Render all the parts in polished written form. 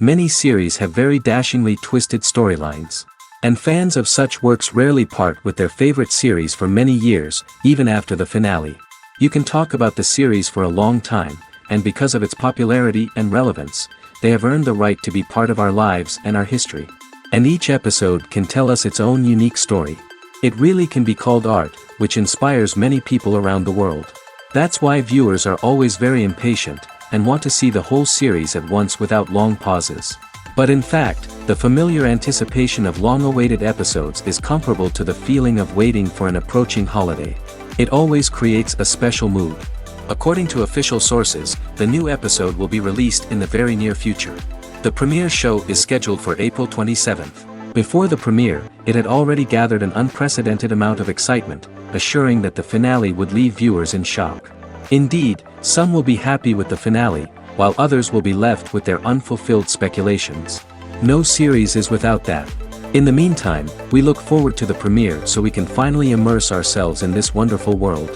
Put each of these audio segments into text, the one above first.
Many series have very dashingly twisted storylines. And fans of such works rarely part with their favorite series for many years, even after the finale. You can talk about the series for a long time, and because of its popularity and relevance, they have earned the right to be part of our lives and our history. And each episode can tell us its own unique story. It really can be called art, which inspires many people around the world. That's why viewers are always very impatient, and want to see the whole series at once without long pauses. But in fact, the familiar anticipation of long-awaited episodes is comparable to the feeling of waiting for an approaching holiday. It always creates a special mood. According to official sources, the new episode will be released in the very near future. The premiere show is scheduled for April 27th. Before the premiere, it had already gathered an unprecedented amount of excitement, assuring that the finale would leave viewers in shock. Indeed, some will be happy with the finale, while others will be left with their unfulfilled speculations. No series is without that. In the meantime, we look forward to the premiere so we can finally immerse ourselves in this wonderful world.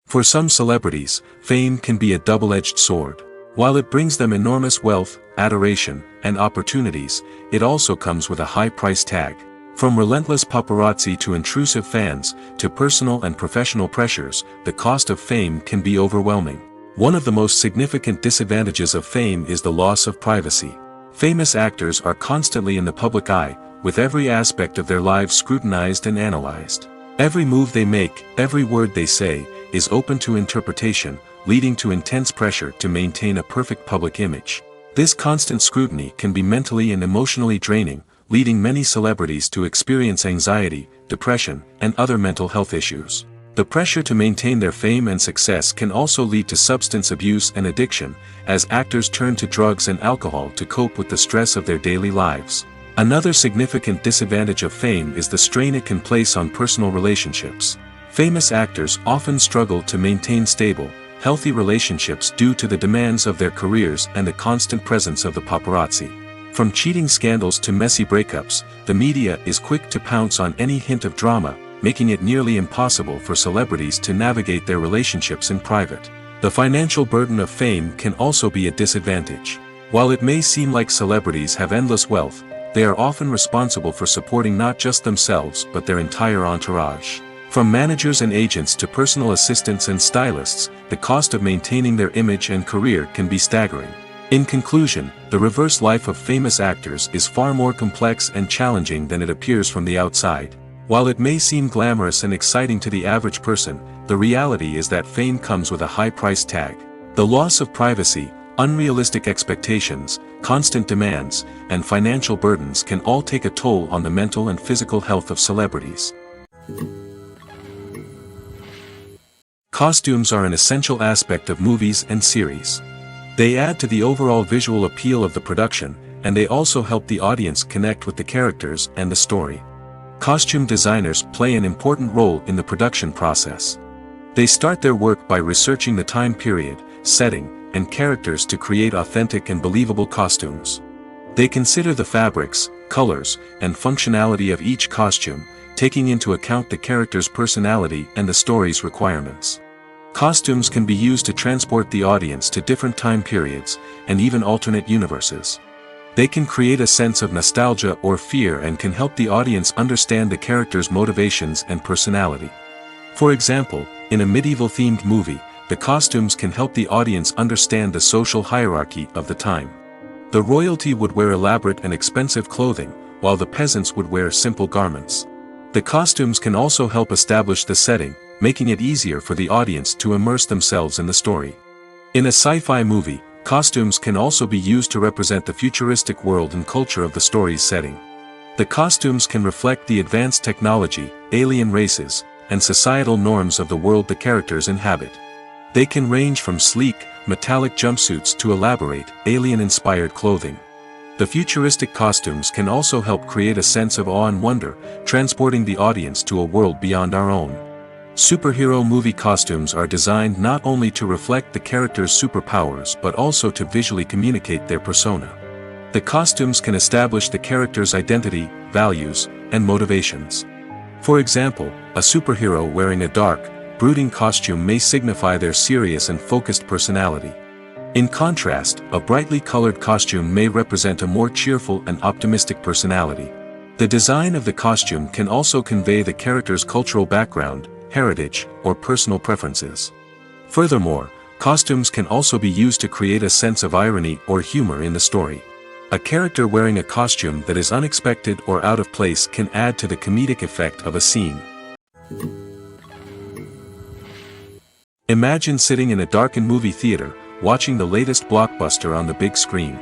For some celebrities, fame can be a double-edged sword. While it brings them enormous wealth, adoration, and opportunities, it also comes with a high price tag. From relentless paparazzi to intrusive fans, to personal and professional pressures, the cost of fame can be overwhelming. One of the most significant disadvantages of fame is the loss of privacy. Famous actors are constantly in the public eye, with every aspect of their lives scrutinized and analyzed. Every move they make, every word they say, is open to interpretation, leading to intense pressure to maintain a perfect public image. This constant scrutiny can be mentally and emotionally draining, leading many celebrities to experience anxiety, depression, and other mental health issues. The pressure to maintain their fame and success can also lead to substance abuse and addiction, as actors turn to drugs and alcohol to cope with the stress of their daily lives. Another significant disadvantage of fame is the strain it can place on personal relationships. Famous actors often struggle to maintain stable, healthy relationships due to the demands of their careers and the constant presence of the paparazzi. From cheating scandals to messy breakups, the media is quick to pounce on any hint of drama, making it nearly impossible for celebrities to navigate their relationships in private. The financial burden of fame can also be a disadvantage. While it may seem like celebrities have endless wealth, they are often responsible for supporting not just themselves but their entire entourage. From managers and agents to personal assistants and stylists, the cost of maintaining their image and career can be staggering. In conclusion, the reverse life of famous actors is far more complex and challenging than it appears from the outside. While it may seem glamorous and exciting to the average person, the reality is that fame comes with a high price tag. The loss of privacy, unrealistic expectations, constant demands, and financial burdens can all take a toll on the mental and physical health of celebrities. Costumes are an essential aspect of movies and series. They add to the overall visual appeal of the production, and they also help the audience connect with the characters and the story. Costume designers play an important role in the production process. They start their work by researching the time period, setting, and characters to create authentic and believable costumes. They consider the fabrics, colors, and functionality of each costume, taking into account the character's personality and the story's requirements. Costumes can be used to transport the audience to different time periods, and even alternate universes. They can create a sense of nostalgia or fear and can help the audience understand the character's motivations and personality. For example, in a medieval-themed movie, the costumes can help the audience understand the social hierarchy of the time. The royalty would wear elaborate and expensive clothing, while the peasants would wear simple garments. The costumes can also help establish the setting, making it easier for the audience to immerse themselves in the story. In a sci-fi movie, costumes can also be used to represent the futuristic world and culture of the story's setting. The costumes can reflect the advanced technology, alien races, and societal norms of the world the characters inhabit. They can range from sleek, metallic jumpsuits to elaborate, alien-inspired clothing. The futuristic costumes can also help create a sense of awe and wonder, transporting the audience to a world beyond our own. Superhero movie costumes are designed not only to reflect the character's superpowers but also to visually communicate their persona. The costumes can establish the character's identity, values, and motivations. For example, a superhero wearing a dark, brooding costume may signify their serious and focused personality. In contrast, a brightly colored costume may represent a more cheerful and optimistic personality. The design of the costume can also convey the character's cultural background, heritage, or personal preferences. Furthermore, costumes can also be used to create a sense of irony or humor in the story. A character wearing a costume that is unexpected or out of place can add to the comedic effect of a scene. Imagine sitting in a darkened movie theater, watching the latest blockbuster on the big screen.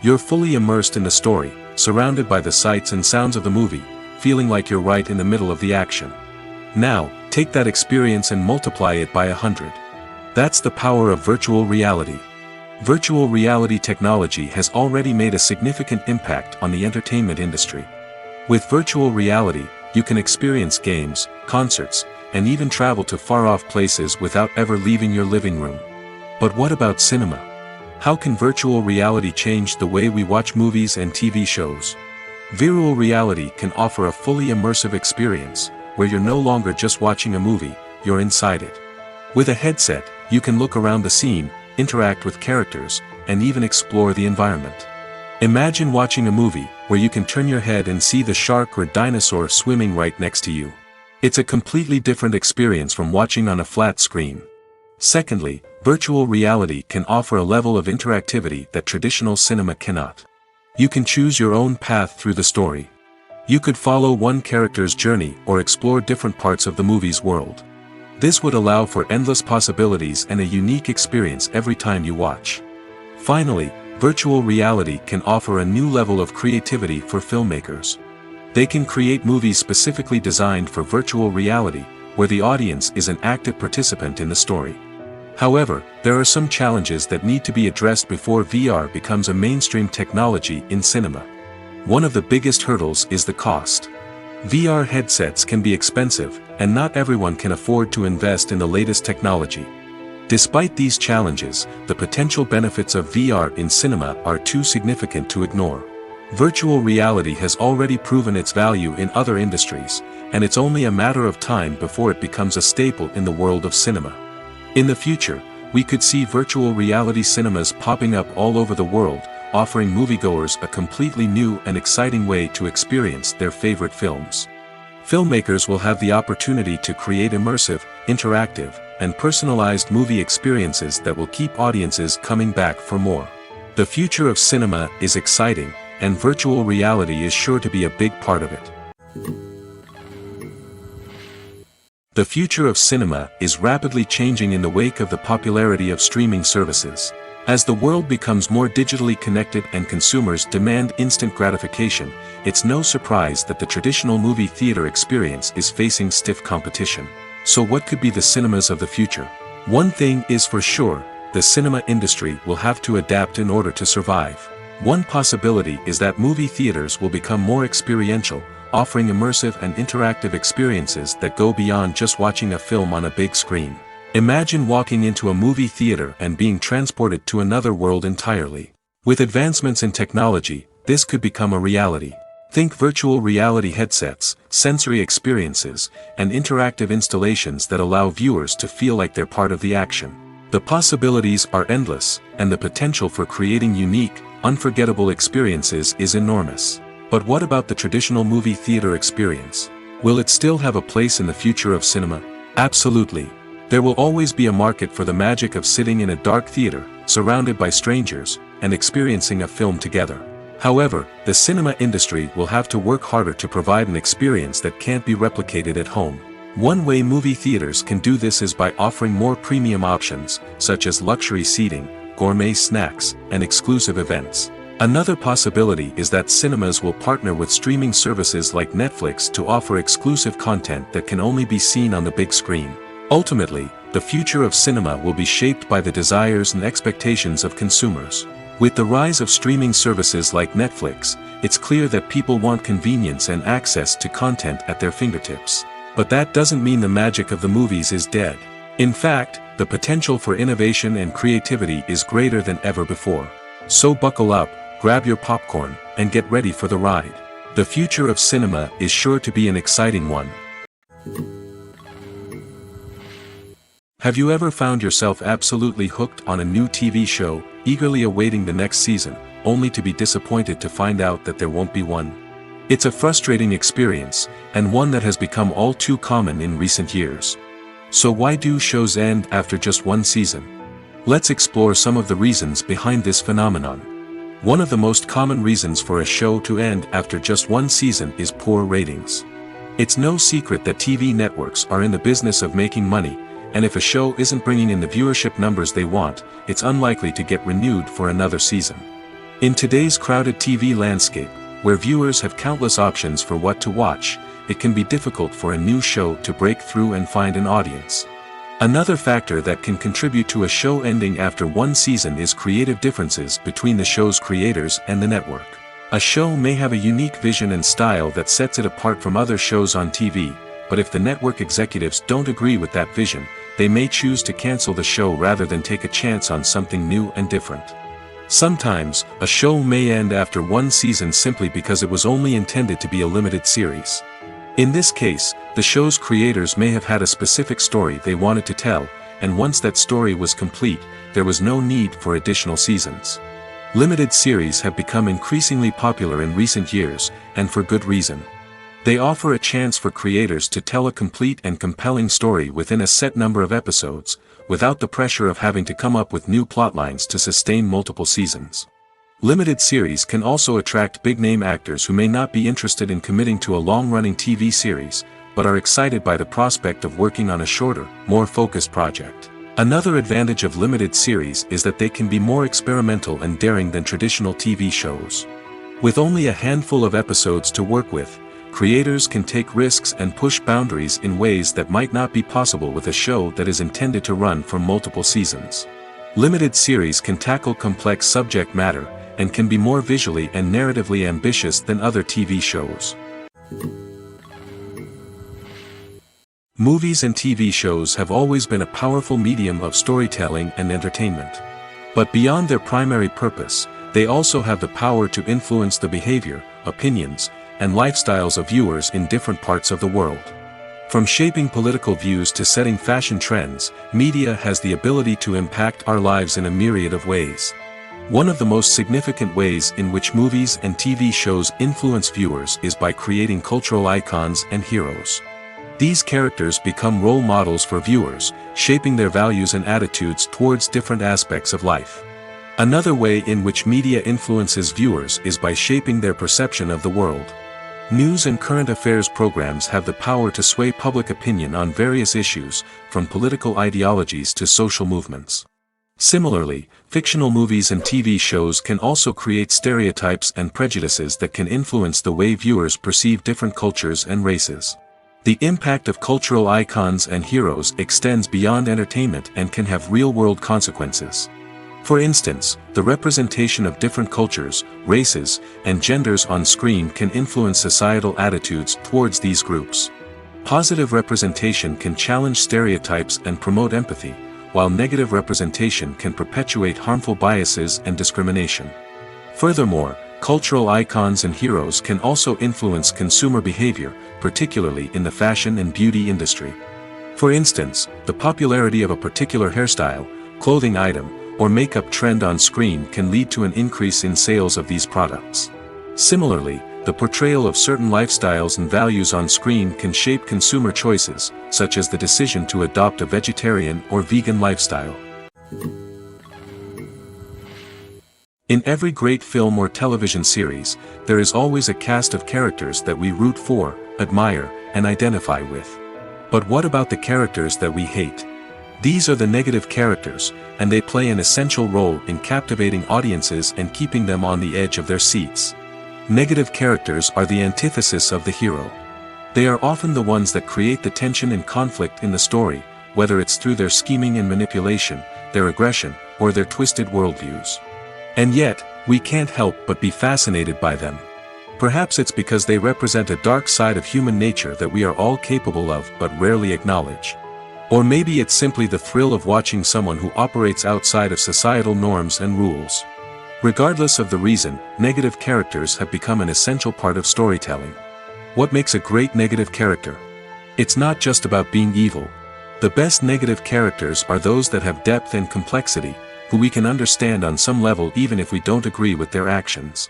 You're fully immersed in the story, surrounded by the sights and sounds of the movie, feeling like you're right in the middle of the action. Now, take that experience and multiply it by 100. That's the power of virtual reality. Virtual reality technology has already made a significant impact on the entertainment industry. With virtual reality, you can experience games, concerts, and even travel to far-off places without ever leaving your living room. But what about cinema? How can virtual reality change the way we watch movies and TV shows? Virtual reality can offer a fully immersive experience, where you're no longer just watching a movie, you're inside it. With a headset, you can look around the scene, interact with characters, and even explore the environment. Imagine watching a movie, where you can turn your head and see the shark or dinosaur swimming right next to you. It's a completely different experience from watching on a flat screen. Secondly, virtual reality can offer a level of interactivity that traditional cinema cannot. You can choose your own path through the story. You could follow one character's journey or explore different parts of the movie's world. This would allow for endless possibilities and a unique experience every time you watch. Finally, virtual reality can offer a new level of creativity for filmmakers. They can create movies specifically designed for virtual reality, where the audience is an active participant in the story. However, there are some challenges that need to be addressed before VR becomes a mainstream technology in cinema. One of the biggest hurdles is the cost. VR headsets can be expensive, and not everyone can afford to invest in the latest technology. Despite these challenges, the potential benefits of VR in cinema are too significant to ignore. Virtual reality has already proven its value in other industries, and it's only a matter of time before it becomes a staple in the world of cinema. In the future, we could see virtual reality cinemas popping up all over the world, offering moviegoers a completely new and exciting way to experience their favorite films. Filmmakers will have the opportunity to create immersive, interactive, and personalized movie experiences that will keep audiences coming back for more. The future of cinema is exciting, and virtual reality is sure to be a big part of it. The future of cinema is rapidly changing in the wake of the popularity of streaming services. As the world becomes more digitally connected and consumers demand instant gratification, it's no surprise that the traditional movie theater experience is facing stiff competition. So what could be the cinemas of the future? One thing is for sure, the cinema industry will have to adapt in order to survive. One possibility is that movie theaters will become more experiential, offering immersive and interactive experiences that go beyond just watching a film on a big screen. Imagine walking into a movie theater and being transported to another world entirely. With advancements in technology, this could become a reality. Think virtual reality headsets, sensory experiences, and interactive installations that allow viewers to feel like they're part of the action. The possibilities are endless, and the potential for creating unique, unforgettable experiences is enormous. But what about the traditional movie theater experience? Will it still have a place in the future of cinema? Absolutely. There will always be a market for the magic of sitting in a dark theater, surrounded by strangers, and experiencing a film together. However, the cinema industry will have to work harder to provide an experience that can't be replicated at home. One way movie theaters can do this is by offering more premium options, such as luxury seating, gourmet snacks, and exclusive events. Another possibility is that cinemas will partner with streaming services like Netflix to offer exclusive content that can only be seen on the big screen. Ultimately, the future of cinema will be shaped by the desires and expectations of consumers. With the rise of streaming services like Netflix, it's clear that people want convenience and access to content at their fingertips. But that doesn't mean the magic of the movies is dead. In fact, the potential for innovation and creativity is greater than ever before. So buckle up, grab your popcorn, and get ready for the ride. The future of cinema is sure to be an exciting one. Have you ever found yourself absolutely hooked on a new TV show, eagerly awaiting the next season, only to be disappointed to find out that there won't be one? It's a frustrating experience, and one that has become all too common in recent years. So why do shows end after just one season? Let's explore some of the reasons behind this phenomenon. One of the most common reasons for a show to end after just one season is poor ratings. It's no secret that TV networks are in the business of making money, and if a show isn't bringing in the viewership numbers they want, it's unlikely to get renewed for another season. In today's crowded TV landscape, where viewers have countless options for what to watch, it can be difficult for a new show to break through and find an audience. Another factor that can contribute to a show ending after one season is creative differences between the show's creators and the network. A show may have a unique vision and style that sets it apart from other shows on TV, but if the network executives don't agree with that vision, they may choose to cancel the show rather than take a chance on something new and different. Sometimes, a show may end after one season simply because it was only intended to be a limited series. In this case, the show's creators may have had a specific story they wanted to tell, and once that story was complete, there was no need for additional seasons. Limited series have become increasingly popular in recent years, and for good reason. They offer a chance for creators to tell a complete and compelling story within a set number of episodes, without the pressure of having to come up with new plotlines to sustain multiple seasons. Limited series can also attract big-name actors who may not be interested in committing to a long-running TV series, but are excited by the prospect of working on a shorter, more focused project. Another advantage of limited series is that they can be more experimental and daring than traditional TV shows. With only a handful of episodes to work with, creators can take risks and push boundaries in ways that might not be possible with a show that is intended to run for multiple seasons. Limited series can tackle complex subject matter, and can be more visually and narratively ambitious than other TV shows. Movies and TV shows have always been a powerful medium of storytelling and entertainment. But beyond their primary purpose, they also have the power to influence the behavior, opinions, and lifestyles of viewers in different parts of the world. From shaping political views to setting fashion trends, media has the ability to impact our lives in a myriad of ways. One of the most significant ways in which movies and TV shows influence viewers is by creating cultural icons and heroes. These characters become role models for viewers, shaping their values and attitudes towards different aspects of life. Another way in which media influences viewers is by shaping their perception of the world. News and current affairs programs have the power to sway public opinion on various issues, from political ideologies to social movements. Similarly, fictional movies and TV shows can also create stereotypes and prejudices that can influence the way viewers perceive different cultures and races. The impact of cultural icons and heroes extends beyond entertainment and can have real-world consequences. For instance, the representation of different cultures, races, and genders on screen can influence societal attitudes towards these groups. Positive representation can challenge stereotypes and promote empathy, while negative representation can perpetuate harmful biases and discrimination. Furthermore, cultural icons and heroes can also influence consumer behavior, particularly in the fashion and beauty industry. For instance, the popularity of a particular hairstyle, clothing item, or makeup trend on screen can lead to an increase in sales of these products. Similarly, the portrayal of certain lifestyles and values on screen can shape consumer choices, such as the decision to adopt a vegetarian or vegan lifestyle. In every great film or television series, there is always a cast of characters that we root for, admire, and identify with. But what about the characters that we hate? These are the negative characters, and they play an essential role in captivating audiences and keeping them on the edge of their seats. Negative characters are the antithesis of the hero. They are often the ones that create the tension and conflict in the story, whether it's through their scheming and manipulation, their aggression, or their twisted worldviews. And yet, we can't help but be fascinated by them. Perhaps it's because they represent a dark side of human nature that we are all capable of but rarely acknowledge. Or maybe it's simply the thrill of watching someone who operates outside of societal norms and rules. Regardless of the reason, negative characters have become an essential part of storytelling. What makes a great negative character? It's not just about being evil. The best negative characters are those that have depth and complexity, who we can understand on some level even if we don't agree with their actions.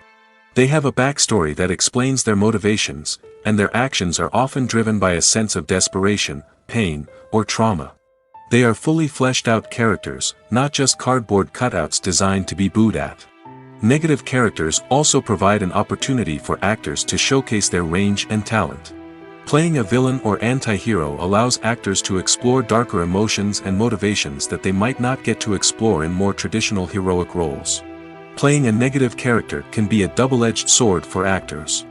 They have a backstory that explains their motivations, and their actions are often driven by a sense of desperation, pain, or trauma. They are fully fleshed out characters, not just cardboard cutouts designed to be booed at. Negative characters also provide an opportunity for actors to showcase their range and talent. Playing a villain or anti-hero allows actors to explore darker emotions and motivations that they might not get to explore in more traditional heroic roles. Playing a negative character can be a double-edged sword for actors.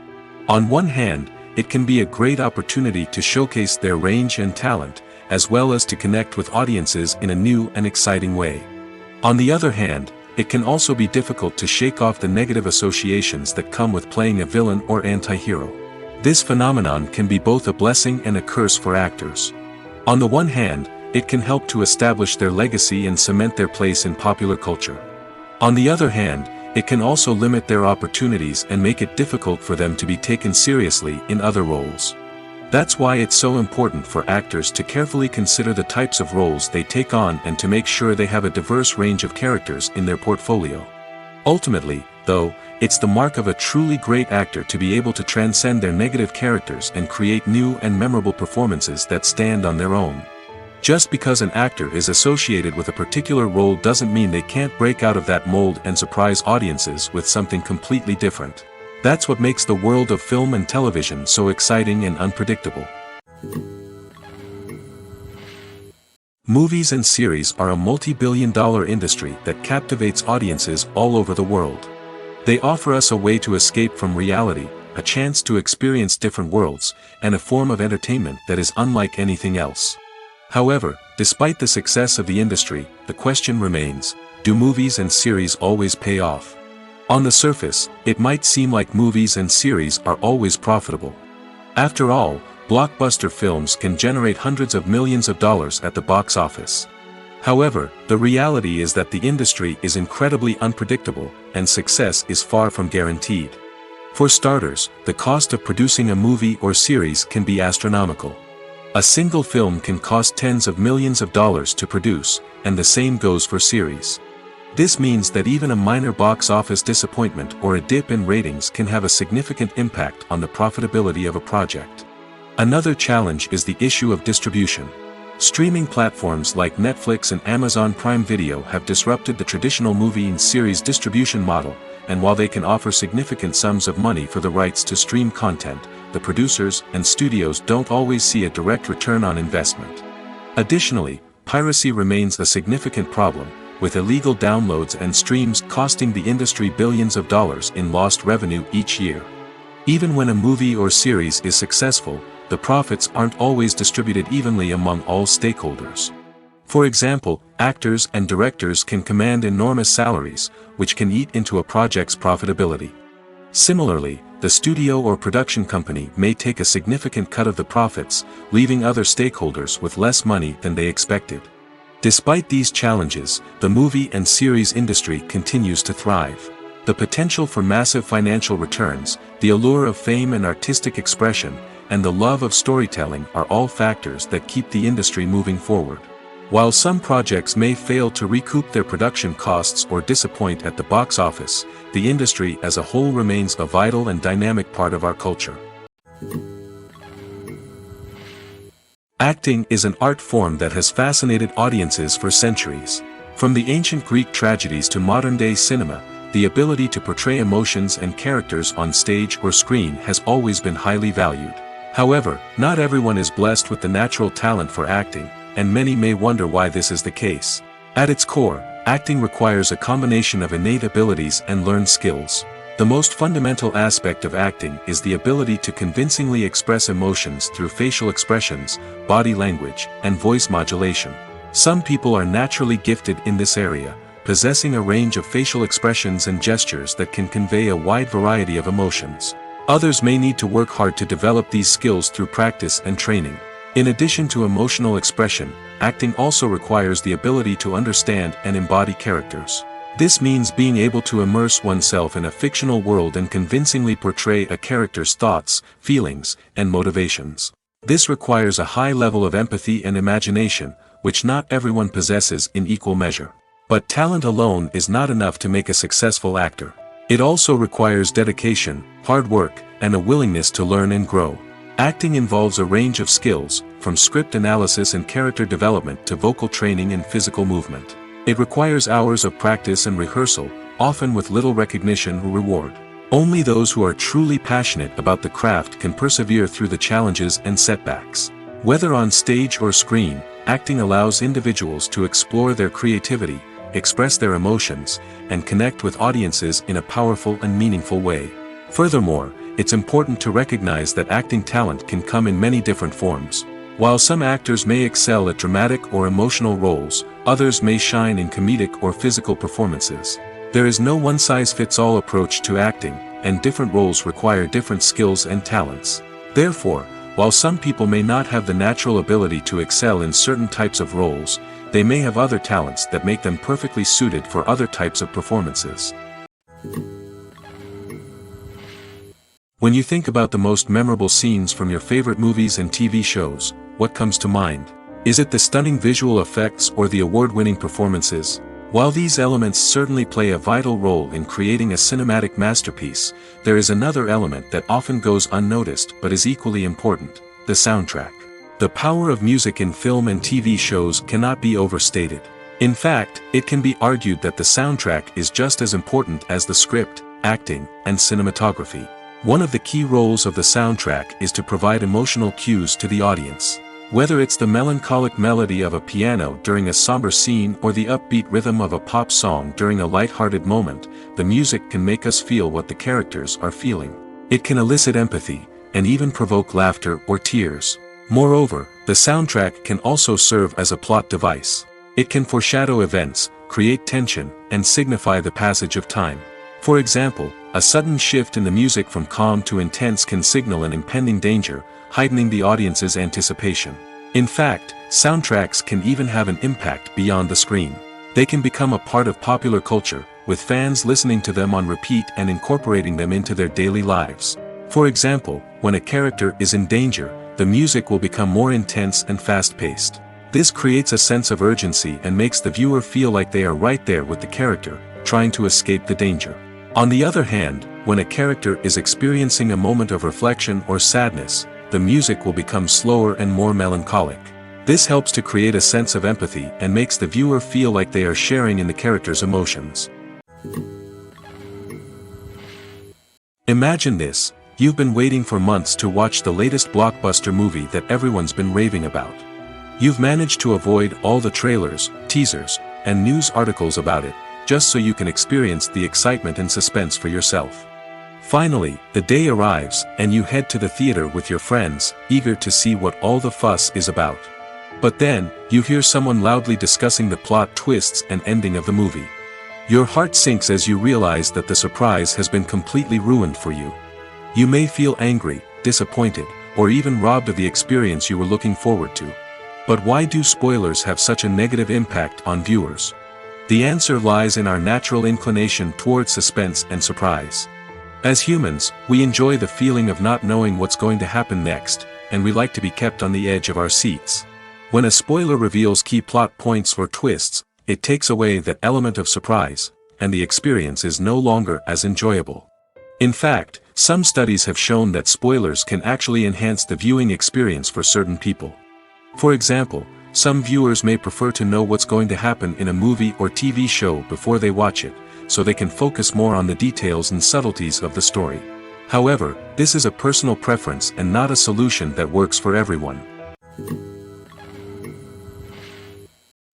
On one hand, it can be a great opportunity to showcase their range and talent, as well as to connect with audiences in a new and exciting way. On the other hand, it can also be difficult to shake off the negative associations that come with playing a villain or anti-hero. This phenomenon can be both a blessing and a curse for actors. On the one hand, it can help to establish their legacy and cement their place in popular culture. On the other hand, it can also limit their opportunities and make it difficult for them to be taken seriously in other roles. That's why it's so important for actors to carefully consider the types of roles they take on and to make sure they have a diverse range of characters in their portfolio. Ultimately, though, it's the mark of a truly great actor to be able to transcend their negative characters and create new and memorable performances that stand on their own. Just because an actor is associated with a particular role doesn't mean they can't break out of that mold and surprise audiences with something completely different. That's what makes the world of film and television so exciting and unpredictable. Movies and series are a multi-billion-dollar industry that captivates audiences all over the world. They offer us a way to escape from reality, a chance to experience different worlds, and a form of entertainment that is unlike anything else. However, despite the success of the industry, the question remains, do movies and series always pay off? On the surface, it might seem like movies and series are always profitable. After all, blockbuster films can generate hundreds of millions of dollars at the box office. However, the reality is that the industry is incredibly unpredictable, and success is far from guaranteed. For starters, the cost of producing a movie or series can be astronomical. A single film can cost tens of millions of dollars to produce, and the same goes for series. This means that even a minor box office disappointment or a dip in ratings can have a significant impact on the profitability of a project. Another challenge is the issue of distribution. Streaming platforms like Netflix and Amazon Prime Video have disrupted the traditional movie and series distribution model, and while they can offer significant sums of money for the rights to stream content, the producers and studios don't always see a direct return on investment. Additionally, piracy remains a significant problem, with illegal downloads and streams costing the industry billions of dollars in lost revenue each year. Even when a movie or series is successful, the profits aren't always distributed evenly among all stakeholders. For example, actors and directors can command enormous salaries, which can eat into a project's profitability. Similarly, the studio or production company may take a significant cut of the profits, leaving other stakeholders with less money than they expected. Despite these challenges, the movie and series industry continues to thrive. The potential for massive financial returns, the allure of fame and artistic expression, and the love of storytelling are all factors that keep the industry moving forward. While some projects may fail to recoup their production costs or disappoint at the box office, the industry as a whole remains a vital and dynamic part of our culture. Acting is an art form that has fascinated audiences for centuries. From the ancient Greek tragedies to modern-day cinema, the ability to portray emotions and characters on stage or screen has always been highly valued. However, not everyone is blessed with the natural talent for acting, and many may wonder why this is the case. At its core, acting requires a combination of innate abilities and learned skills. The most fundamental aspect of acting is the ability to convincingly express emotions through facial expressions, body language, and voice modulation. Some people are naturally gifted in this area, possessing a range of facial expressions and gestures that can convey a wide variety of emotions. Others may need to work hard to develop these skills through practice and training. In addition to emotional expression, acting also requires the ability to understand and embody characters. This means being able to immerse oneself in a fictional world and convincingly portray a character's thoughts, feelings, and motivations. This requires a high level of empathy and imagination, which not everyone possesses in equal measure. But talent alone is not enough to make a successful actor. It also requires dedication, hard work, and a willingness to learn and grow. Acting involves a range of skills, from script analysis and character development to vocal training and physical movement. It requires hours of practice and rehearsal, often with little recognition or reward. Only those who are truly passionate about the craft can persevere through the challenges and setbacks. Whether on stage or screen, acting allows individuals to explore their creativity, express their emotions, and connect with audiences in a powerful and meaningful way. Furthermore, it's important to recognize that acting talent can come in many different forms. While some actors may excel at dramatic or emotional roles, others may shine in comedic or physical performances. There is no one-size-fits-all approach to acting, and different roles require different skills and talents. Therefore, while some people may not have the natural ability to excel in certain types of roles, they may have other talents that make them perfectly suited for other types of performances. When you think about the most memorable scenes from your favorite movies and TV shows, what comes to mind? Is it the stunning visual effects or the award-winning performances? While these elements certainly play a vital role in creating a cinematic masterpiece, there is another element that often goes unnoticed but is equally important: the soundtrack. The power of music in film and TV shows cannot be overstated. In fact, it can be argued that the soundtrack is just as important as the script, acting, and cinematography. One of the key roles of the soundtrack is to provide emotional cues to the audience. Whether it's the melancholic melody of a piano during a somber scene or the upbeat rhythm of a pop song during a light-hearted moment, the music can make us feel what the characters are feeling. It can elicit empathy, and even provoke laughter or tears. Moreover, the soundtrack can also serve as a plot device. It can foreshadow events, create tension, and signify the passage of time. For example, a sudden shift in the music from calm to intense can signal an impending danger, heightening the audience's anticipation. In fact, soundtracks can even have an impact beyond the screen. They can become a part of popular culture, with fans listening to them on repeat and incorporating them into their daily lives. For example, when a character is in danger, the music will become more intense and fast-paced. This creates a sense of urgency and makes the viewer feel like they are right there with the character, trying to escape the danger. On the other hand, when a character is experiencing a moment of reflection or sadness, the music will become slower and more melancholic. This helps to create a sense of empathy and makes the viewer feel like they are sharing in the character's emotions. Imagine this: you've been waiting for months to watch the latest blockbuster movie that everyone's been raving about. You've managed to avoid all the trailers, teasers, and news articles about it, just so you can experience the excitement and suspense for yourself. Finally, the day arrives, and you head to the theater with your friends, eager to see what all the fuss is about. But then, you hear someone loudly discussing the plot twists and ending of the movie. Your heart sinks as you realize that the surprise has been completely ruined for you. You may feel angry, disappointed, or even robbed of the experience you were looking forward to. But why do spoilers have such a negative impact on viewers? The answer lies in our natural inclination toward suspense and surprise. As humans, we enjoy the feeling of not knowing what's going to happen next, and we like to be kept on the edge of our seats. When a spoiler reveals key plot points or twists, it takes away that element of surprise, and the experience is no longer as enjoyable. In fact, some studies have shown that spoilers can actually enhance the viewing experience for certain people. For example, some viewers may prefer to know what's going to happen in a movie or TV show before they watch it, so they can focus more on the details and subtleties of the story. However, this is a personal preference and not a solution that works for everyone.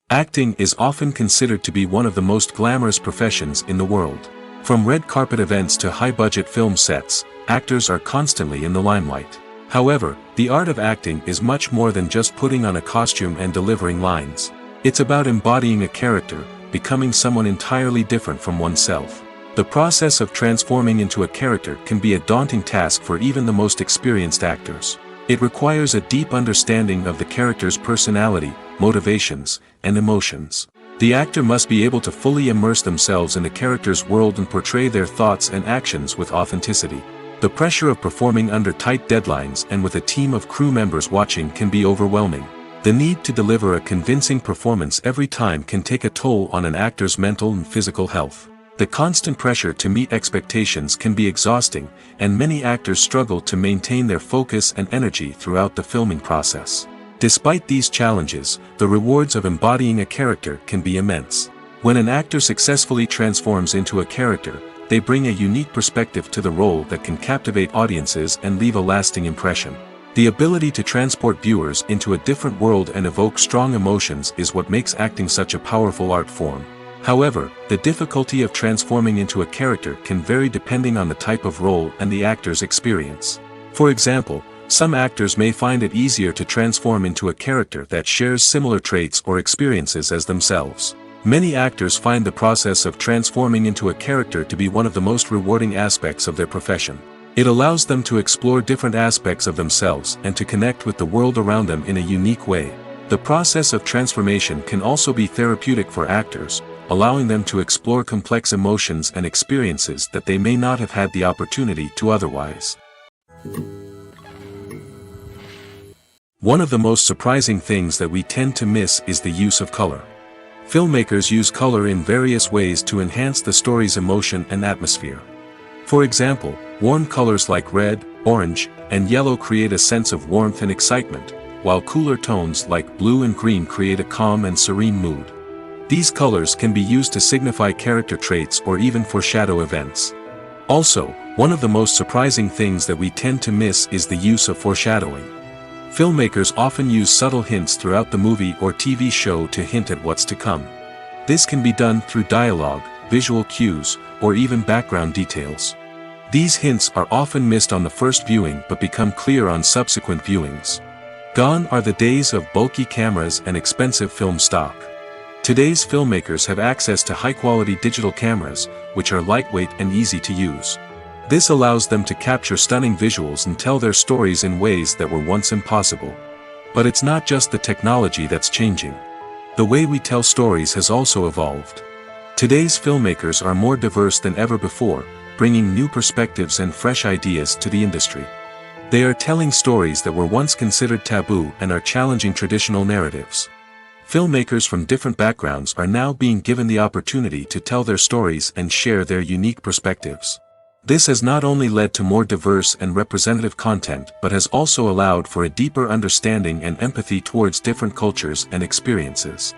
Acting is often considered to be one of the most glamorous professions in the world. From red carpet events to high-budget film sets, actors are constantly in the limelight. However, the art of acting is much more than just putting on a costume and delivering lines. It's about embodying a character, becoming someone entirely different from oneself. The process of transforming into a character can be a daunting task for even the most experienced actors. It requires a deep understanding of the character's personality, motivations, and emotions. The actor must be able to fully immerse themselves in the character's world and portray their thoughts and actions with authenticity. The pressure of performing under tight deadlines and with a team of crew members watching can be overwhelming. The need to deliver a convincing performance every time can take a toll on an actor's mental and physical health. The constant pressure to meet expectations can be exhausting, and many actors struggle to maintain their focus and energy throughout the filming process. Despite these challenges, the rewards of embodying a character can be immense. When an actor successfully transforms into a character, they bring a unique perspective to the role that can captivate audiences and leave a lasting impression. The ability to transport viewers into a different world and evoke strong emotions is what makes acting such a powerful art form. However, the difficulty of transforming into a character can vary depending on the type of role and the actor's experience. For example, some actors may find it easier to transform into a character that shares similar traits or experiences as themselves. Many actors find the process of transforming into a character to be one of the most rewarding aspects of their profession. It allows them to explore different aspects of themselves and to connect with the world around them in a unique way. The process of transformation can also be therapeutic for actors, allowing them to explore complex emotions and experiences that they may not have had the opportunity to otherwise. One of the most surprising things that we tend to miss is the use of color. Filmmakers use color in various ways to enhance the story's emotion and atmosphere. For example, warm colors like red, orange, and yellow create a sense of warmth and excitement, while cooler tones like blue and green create a calm and serene mood. These colors can be used to signify character traits or even foreshadow events. Also, one of the most surprising things that we tend to miss is the use of foreshadowing. Filmmakers often use subtle hints throughout the movie or TV show to hint at what's to come. This can be done through dialogue, visual cues, or even background details. These hints are often missed on the first viewing but become clear on subsequent viewings. Gone are the days of bulky cameras and expensive film stock. Today's filmmakers have access to high-quality digital cameras, which are lightweight and easy to use. This allows them to capture stunning visuals and tell their stories in ways that were once impossible. But it's not just the technology that's changing. The way we tell stories has also evolved. Today's filmmakers are more diverse than ever before, bringing new perspectives and fresh ideas to the industry. They are telling stories that were once considered taboo and are challenging traditional narratives. Filmmakers from different backgrounds are now being given the opportunity to tell their stories and share their unique perspectives. This has not only led to more diverse and representative content but has also allowed for a deeper understanding and empathy towards different cultures and experiences.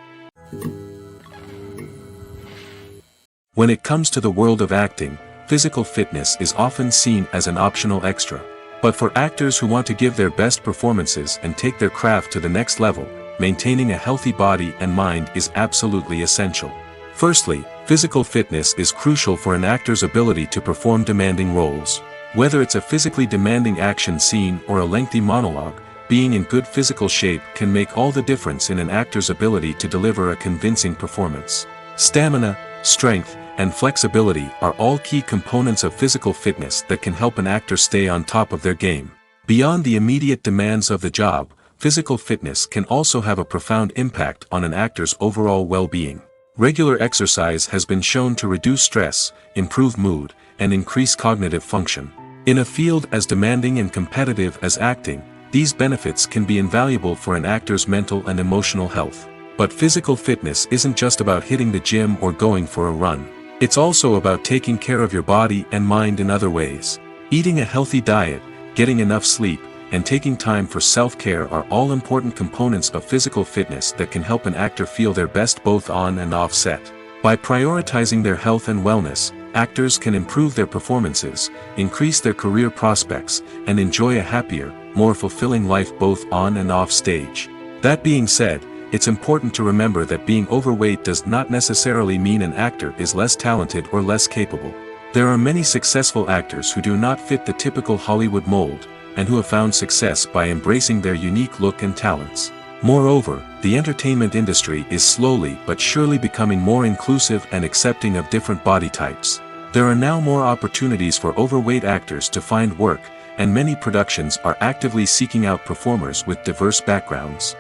When it comes to the world of acting, physical fitness is often seen as an optional extra. But for actors who want to give their best performances and take their craft to the next level, maintaining a healthy body and mind is absolutely essential. Firstly, physical fitness is crucial for an actor's ability to perform demanding roles. Whether it's a physically demanding action scene or a lengthy monologue, being in good physical shape can make all the difference in an actor's ability to deliver a convincing performance. Stamina, strength, and flexibility are all key components of physical fitness that can help an actor stay on top of their game. Beyond the immediate demands of the job, physical fitness can also have a profound impact on an actor's overall well-being. Regular exercise has been shown to reduce stress, improve mood, and increase cognitive function. In a field as demanding and competitive as acting, these benefits can be invaluable for an actor's mental and emotional health. But physical fitness isn't just about hitting the gym or going for a run. It's also about taking care of your body and mind in other ways. Eating a healthy diet, getting enough sleep, and taking time for self-care are all important components of physical fitness that can help an actor feel their best both on and off set. By prioritizing their health and wellness, actors can improve their performances, increase their career prospects, and enjoy a happier, more fulfilling life both on and off stage. That being said, it's important to remember that being overweight does not necessarily mean an actor is less talented or less capable. There are many successful actors who do not fit the typical Hollywood mold, and who have found success by embracing their unique look and talents. Moreover, the entertainment industry is slowly but surely becoming more inclusive and accepting of different body types. There are now more opportunities for overweight actors to find work, and many productions are actively seeking out performers with diverse backgrounds.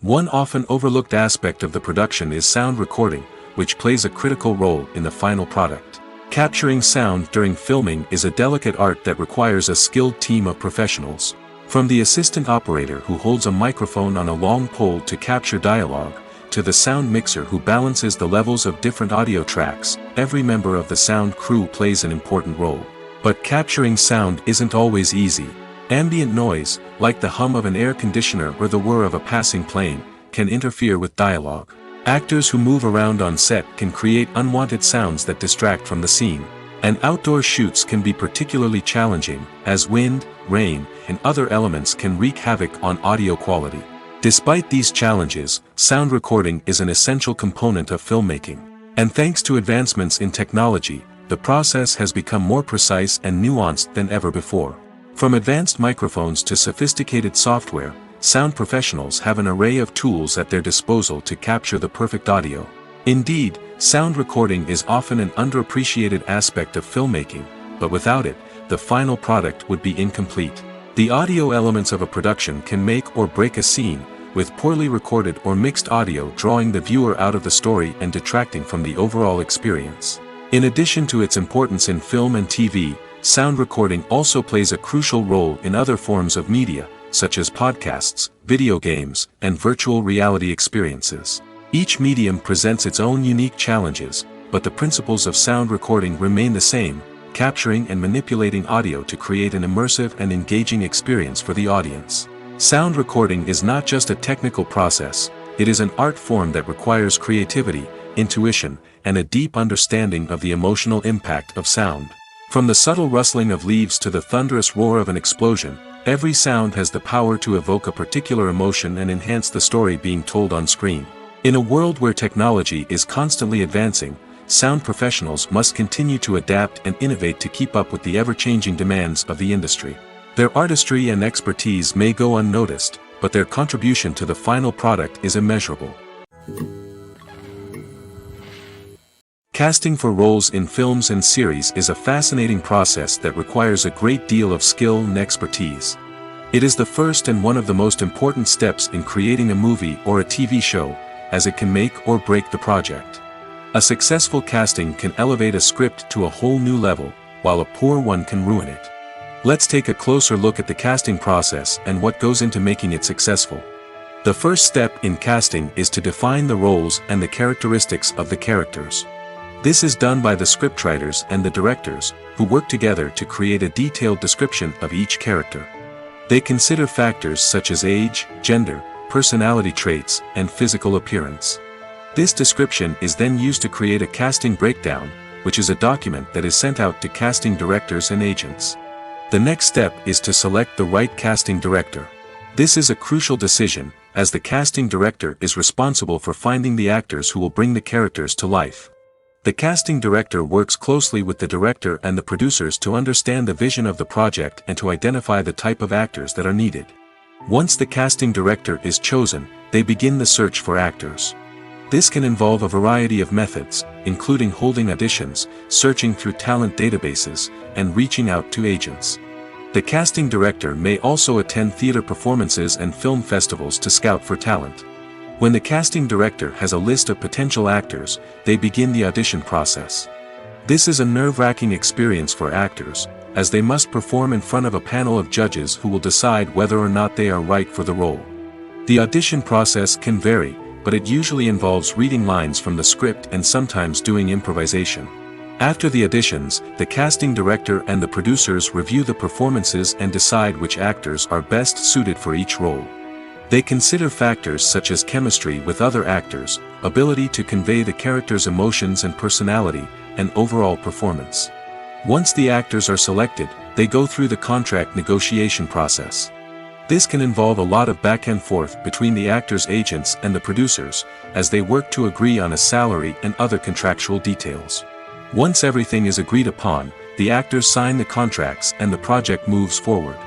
One often overlooked aspect of the production is sound recording, which plays a critical role in the final product. Capturing sound during filming is a delicate art that requires a skilled team of professionals. From the assistant operator who holds a microphone on a long pole to capture dialogue, to the sound mixer who balances the levels of different audio tracks, every member of the sound crew plays an important role. But capturing sound isn't always easy. Ambient noise, like the hum of an air conditioner or the whir of a passing plane, can interfere with dialogue. Actors who move around on set can create unwanted sounds that distract from the scene. And outdoor shoots can be particularly challenging, as wind, rain, and other elements can wreak havoc on audio quality. Despite these challenges, sound recording is an essential component of filmmaking. And thanks to advancements in technology, the process has become more precise and nuanced than ever before. From advanced microphones to sophisticated software, sound professionals have an array of tools at their disposal to capture the perfect audio. Indeed, sound recording is often an underappreciated aspect of filmmaking, but without it, the final product would be incomplete. The audio elements of a production can make or break a scene, with poorly recorded or mixed audio drawing the viewer out of the story and detracting from the overall experience. In addition to its importance in film and TV, sound recording also plays a crucial role in other forms of media, such as podcasts, video games, and virtual reality experiences. Each medium presents its own unique challenges, but the principles of sound recording remain the same: capturing and manipulating audio to create an immersive and engaging experience for the audience. Sound recording is not just a technical process, it is an art form that requires creativity, intuition, and a deep understanding of the emotional impact of sound. From the subtle rustling of leaves to the thunderous roar of an explosion, every sound has the power to evoke a particular emotion and enhance the story being told on screen. In a world where technology is constantly advancing, sound professionals must continue to adapt and innovate to keep up with the ever-changing demands of the industry. Their artistry and expertise may go unnoticed, but their contribution to the final product is immeasurable. Casting for roles in films and series is a fascinating process that requires a great deal of skill and expertise. It is the first and one of the most important steps in creating a movie or a TV show, as it can make or break the project. A successful casting can elevate a script to a whole new level, while a poor one can ruin it. Let's take a closer look at the casting process and what goes into making it successful. The first step in casting is to define the roles and the characteristics of the characters. This is done by the scriptwriters and the directors, who work together to create a detailed description of each character. They consider factors such as age, gender, personality traits, and physical appearance. This description is then used to create a casting breakdown, which is a document that is sent out to casting directors and agents. The next step is to select the right casting director. This is a crucial decision, as the casting director is responsible for finding the actors who will bring the characters to life. The casting director works closely with the director and the producers to understand the vision of the project and to identify the type of actors that are needed. Once the casting director is chosen, they begin the search for actors. This can involve a variety of methods, including holding auditions, searching through talent databases, and reaching out to agents. The casting director may also attend theater performances and film festivals to scout for talent. When the casting director has a list of potential actors, they begin the audition process. This is a nerve-wracking experience for actors, as they must perform in front of a panel of judges who will decide whether or not they are right for the role. The audition process can vary, but it usually involves reading lines from the script and sometimes doing improvisation. After the auditions, the casting director and the producers review the performances and decide which actors are best suited for each role. They consider factors such as chemistry with other actors, ability to convey the character's emotions and personality, and overall performance. Once the actors are selected, they go through the contract negotiation process. This can involve a lot of back and forth between the actors' agents and the producers, as they work to agree on a salary and other contractual details. Once everything is agreed upon, the actors sign the contracts and the project moves forward.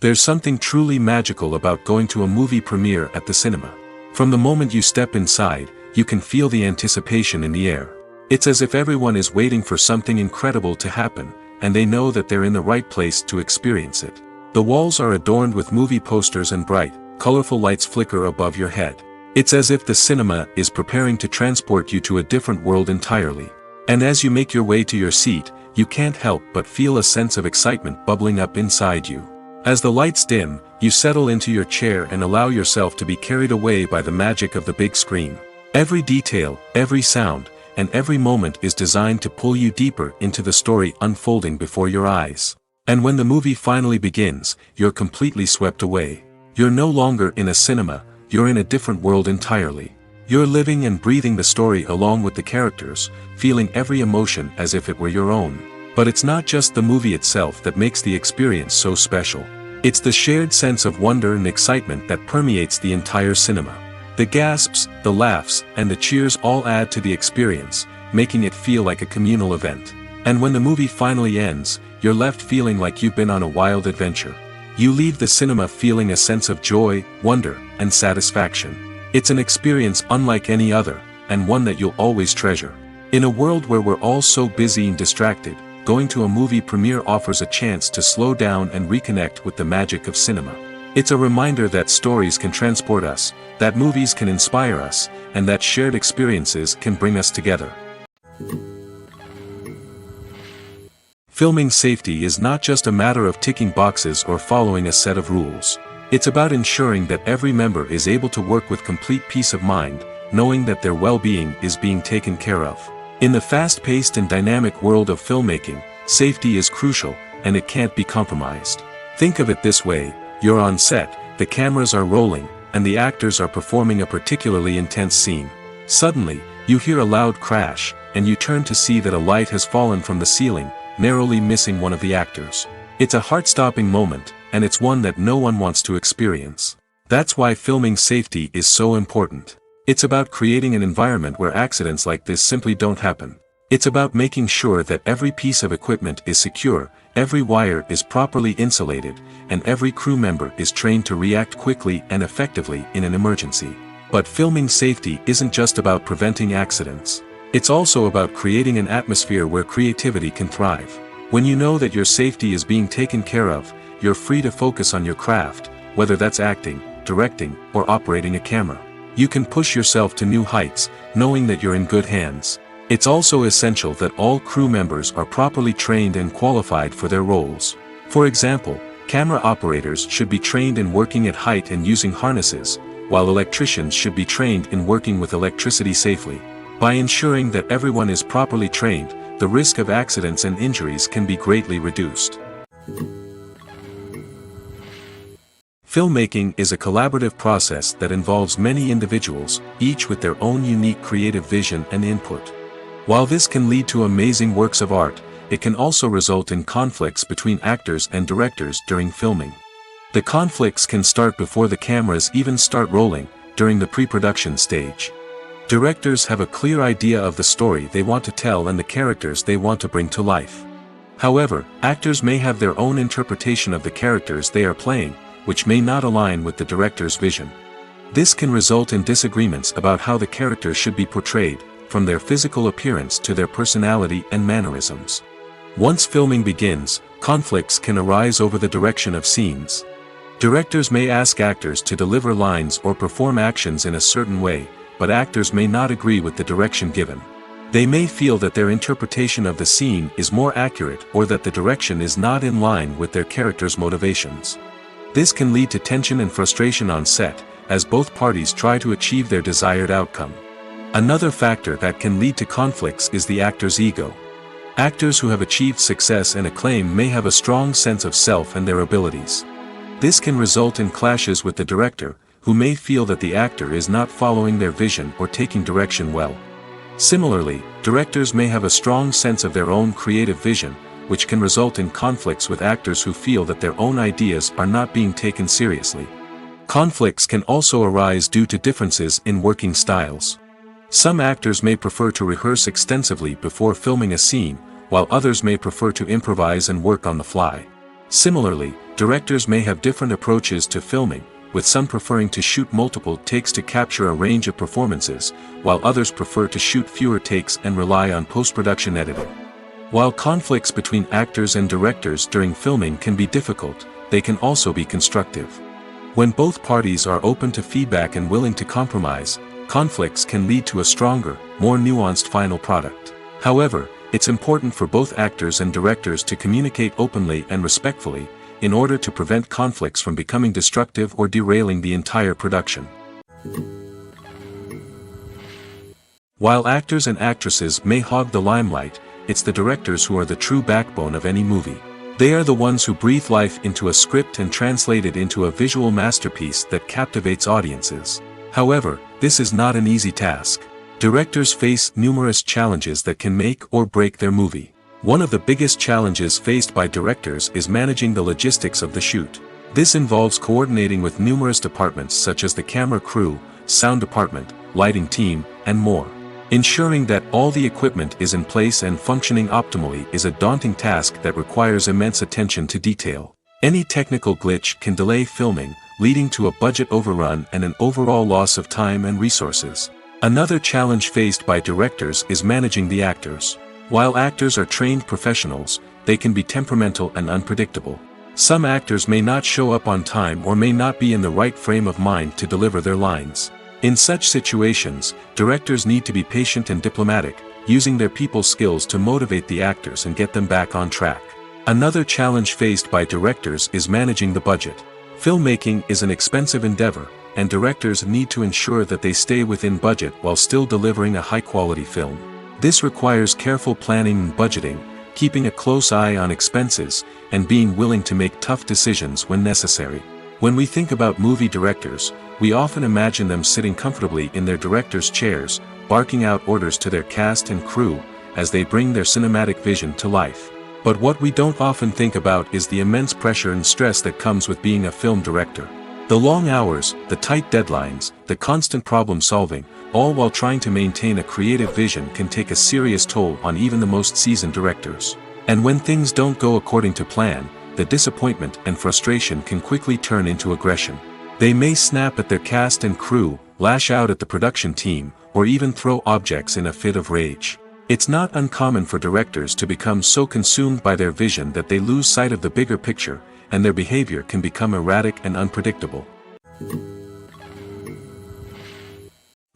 There's something truly magical about going to a movie premiere at the cinema. From the moment you step inside, you can feel the anticipation in the air. It's as if everyone is waiting for something incredible to happen, and they know that they're in the right place to experience it. The walls are adorned with movie posters and bright, colorful lights flicker above your head. It's as if the cinema is preparing to transport you to a different world entirely. And as you make your way to your seat, you can't help but feel a sense of excitement bubbling up inside you. As the lights dim, you settle into your chair and allow yourself to be carried away by the magic of the big screen. Every detail, every sound, and every moment is designed to pull you deeper into the story unfolding before your eyes. And when the movie finally begins, you're completely swept away. You're no longer in a cinema, you're in a different world entirely. You're living and breathing the story along with the characters, feeling every emotion as if it were your own. But it's not just the movie itself that makes the experience so special. It's the shared sense of wonder and excitement that permeates the entire cinema. The gasps, the laughs, and the cheers all add to the experience, making it feel like a communal event. And when the movie finally ends, you're left feeling like you've been on a wild adventure. You leave the cinema feeling a sense of joy, wonder, and satisfaction. It's an experience unlike any other, and one that you'll always treasure. In a world where we're all so busy and distracted, going to a movie premiere offers a chance to slow down and reconnect with the magic of cinema. It's a reminder that stories can transport us, that movies can inspire us, and that shared experiences can bring us together. Filming safety is not just a matter of ticking boxes or following a set of rules. It's about ensuring that every member is able to work with complete peace of mind, knowing that their well-being is being taken care of. In the fast-paced and dynamic world of filmmaking, safety is crucial, and it can't be compromised. Think of it this way: you're on set, the cameras are rolling, and the actors are performing a particularly intense scene. Suddenly, you hear a loud crash, and you turn to see that a light has fallen from the ceiling, narrowly missing one of the actors. It's a heart-stopping moment, and it's one that no one wants to experience. That's why filming safety is so important. It's about creating an environment where accidents like this simply don't happen. It's about making sure that every piece of equipment is secure, every wire is properly insulated, and every crew member is trained to react quickly and effectively in an emergency. But filming safety isn't just about preventing accidents. It's also about creating an atmosphere where creativity can thrive. When you know that your safety is being taken care of, you're free to focus on your craft, whether that's acting, directing, or operating a camera. You can push yourself to new heights, knowing that you're in good hands. It's also essential that all crew members are properly trained and qualified for their roles. For example, camera operators should be trained in working at height and using harnesses, while electricians should be trained in working with electricity safely. By ensuring that everyone is properly trained, the risk of accidents and injuries can be greatly reduced. Filmmaking is a collaborative process that involves many individuals, each with their own unique creative vision and input. While this can lead to amazing works of art, it can also result in conflicts between actors and directors during filming. The conflicts can start before the cameras even start rolling, during the pre-production stage. Directors have a clear idea of the story they want to tell and the characters they want to bring to life. However, actors may have their own interpretation of the characters they are playing, which may not align with the director's vision. This can result in disagreements about how the characters should be portrayed, from their physical appearance to their personality and mannerisms. Once filming begins, conflicts can arise over the direction of scenes. Directors may ask actors to deliver lines or perform actions in a certain way, but actors may not agree with the direction given. They may feel that their interpretation of the scene is more accurate or that the direction is not in line with their character's motivations. This can lead to tension and frustration on set, as both parties try to achieve their desired outcome. Another factor that can lead to conflicts is the actor's ego. Actors who have achieved success and acclaim may have a strong sense of self and their abilities. This can result in clashes with the director, who may feel that the actor is not following their vision or taking direction well. Similarly, directors may have a strong sense of their own creative vision, which can result in conflicts with actors who feel that their own ideas are not being taken seriously. Conflicts can also arise due to differences in working styles. Some actors may prefer to rehearse extensively before filming a scene, while others may prefer to improvise and work on the fly. Similarly, directors may have different approaches to filming, with some preferring to shoot multiple takes to capture a range of performances, while others prefer to shoot fewer takes and rely on post-production editing. While conflicts between actors and directors during filming can be difficult, they can also be constructive. When both parties are open to feedback and willing to compromise, conflicts can lead to a stronger, more nuanced final product. However, it's important for both actors and directors to communicate openly and respectfully, in order to prevent conflicts from becoming destructive or derailing the entire production. While actors and actresses may hog the limelight, it's the directors who are the true backbone of any movie. They are the ones who breathe life into a script and translate it into a visual masterpiece that captivates audiences. However, this is not an easy task. Directors face numerous challenges that can make or break their movie. One of the biggest challenges faced by directors is managing the logistics of the shoot. This involves coordinating with numerous departments such as the camera crew, sound department, lighting team, and more. Ensuring that all the equipment is in place and functioning optimally is a daunting task that requires immense attention to detail. Any technical glitch can delay filming, leading to a budget overrun and an overall loss of time and resources. Another challenge faced by directors is managing the actors. While actors are trained professionals, they can be temperamental and unpredictable. Some actors may not show up on time or may not be in the right frame of mind to deliver their lines. In such situations, directors need to be patient and diplomatic, using their people skills to motivate the actors and get them back on track. Another challenge faced by directors is managing the budget. Filmmaking is an expensive endeavor, and directors need to ensure that they stay within budget while still delivering a high-quality film. This requires careful planning and budgeting, keeping a close eye on expenses, and being willing to make tough decisions when necessary. When we think about movie directors, we often imagine them sitting comfortably in their director's chairs, barking out orders to their cast and crew, as they bring their cinematic vision to life. But what we don't often think about is the immense pressure and stress that comes with being a film director. The long hours, the tight deadlines, the constant problem solving, all while trying to maintain a creative vision can take a serious toll on even the most seasoned directors. And when things don't go according to plan, the disappointment and frustration can quickly turn into aggression. They may snap at their cast and crew, lash out at the production team, or even throw objects in a fit of rage. It's not uncommon for directors to become so consumed by their vision that they lose sight of the bigger picture, and their behavior can become erratic and unpredictable.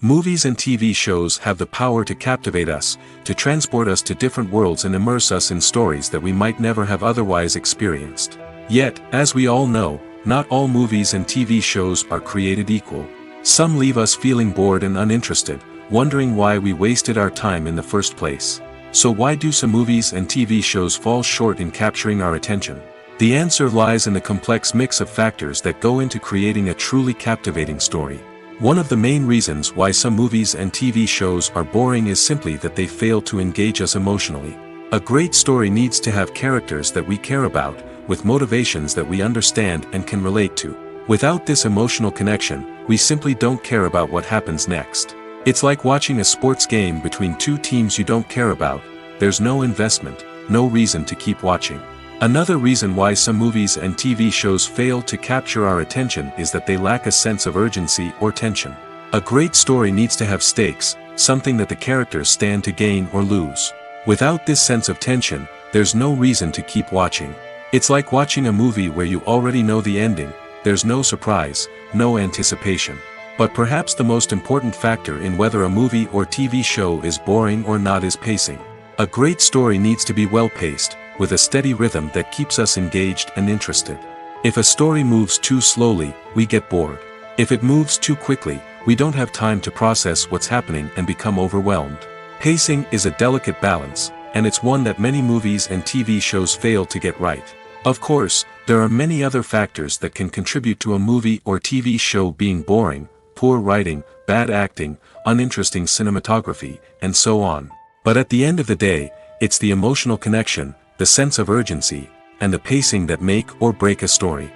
Movies and TV shows have the power to captivate us, to transport us to different worlds and immerse us in stories that we might never have otherwise experienced. Yet, as we all know, not all movies and TV shows are created equal. Some leave us feeling bored and uninterested, wondering why we wasted our time in the first place. So why do some movies and TV shows fall short in capturing our attention? The answer lies in the complex mix of factors that go into creating a truly captivating story. One of the main reasons why some movies and TV shows are boring is simply that they fail to engage us emotionally. A great story needs to have characters that we care about, with motivations that we understand and can relate to. Without this emotional connection, we simply don't care about what happens next. It's like watching a sports game between two teams you don't care about. There's no investment, no reason to keep watching. Another reason why some movies and TV shows fail to capture our attention is that they lack a sense of urgency or tension. A great story needs to have stakes, something that the characters stand to gain or lose. Without this sense of tension, there's no reason to keep watching. It's like watching a movie where you already know the ending. There's no surprise, no anticipation. But perhaps the most important factor in whether a movie or TV show is boring or not is pacing. A great story needs to be well-paced, with a steady rhythm that keeps us engaged and interested. If a story moves too slowly, we get bored. If it moves too quickly, we don't have time to process what's happening and become overwhelmed. Pacing is a delicate balance, and it's one that many movies and TV shows fail to get right. Of course, there are many other factors that can contribute to a movie or TV show being boring: poor writing, bad acting, uninteresting cinematography, and so on. But at the end of the day, it's the emotional connection, the sense of urgency, and the pacing that make or break a story.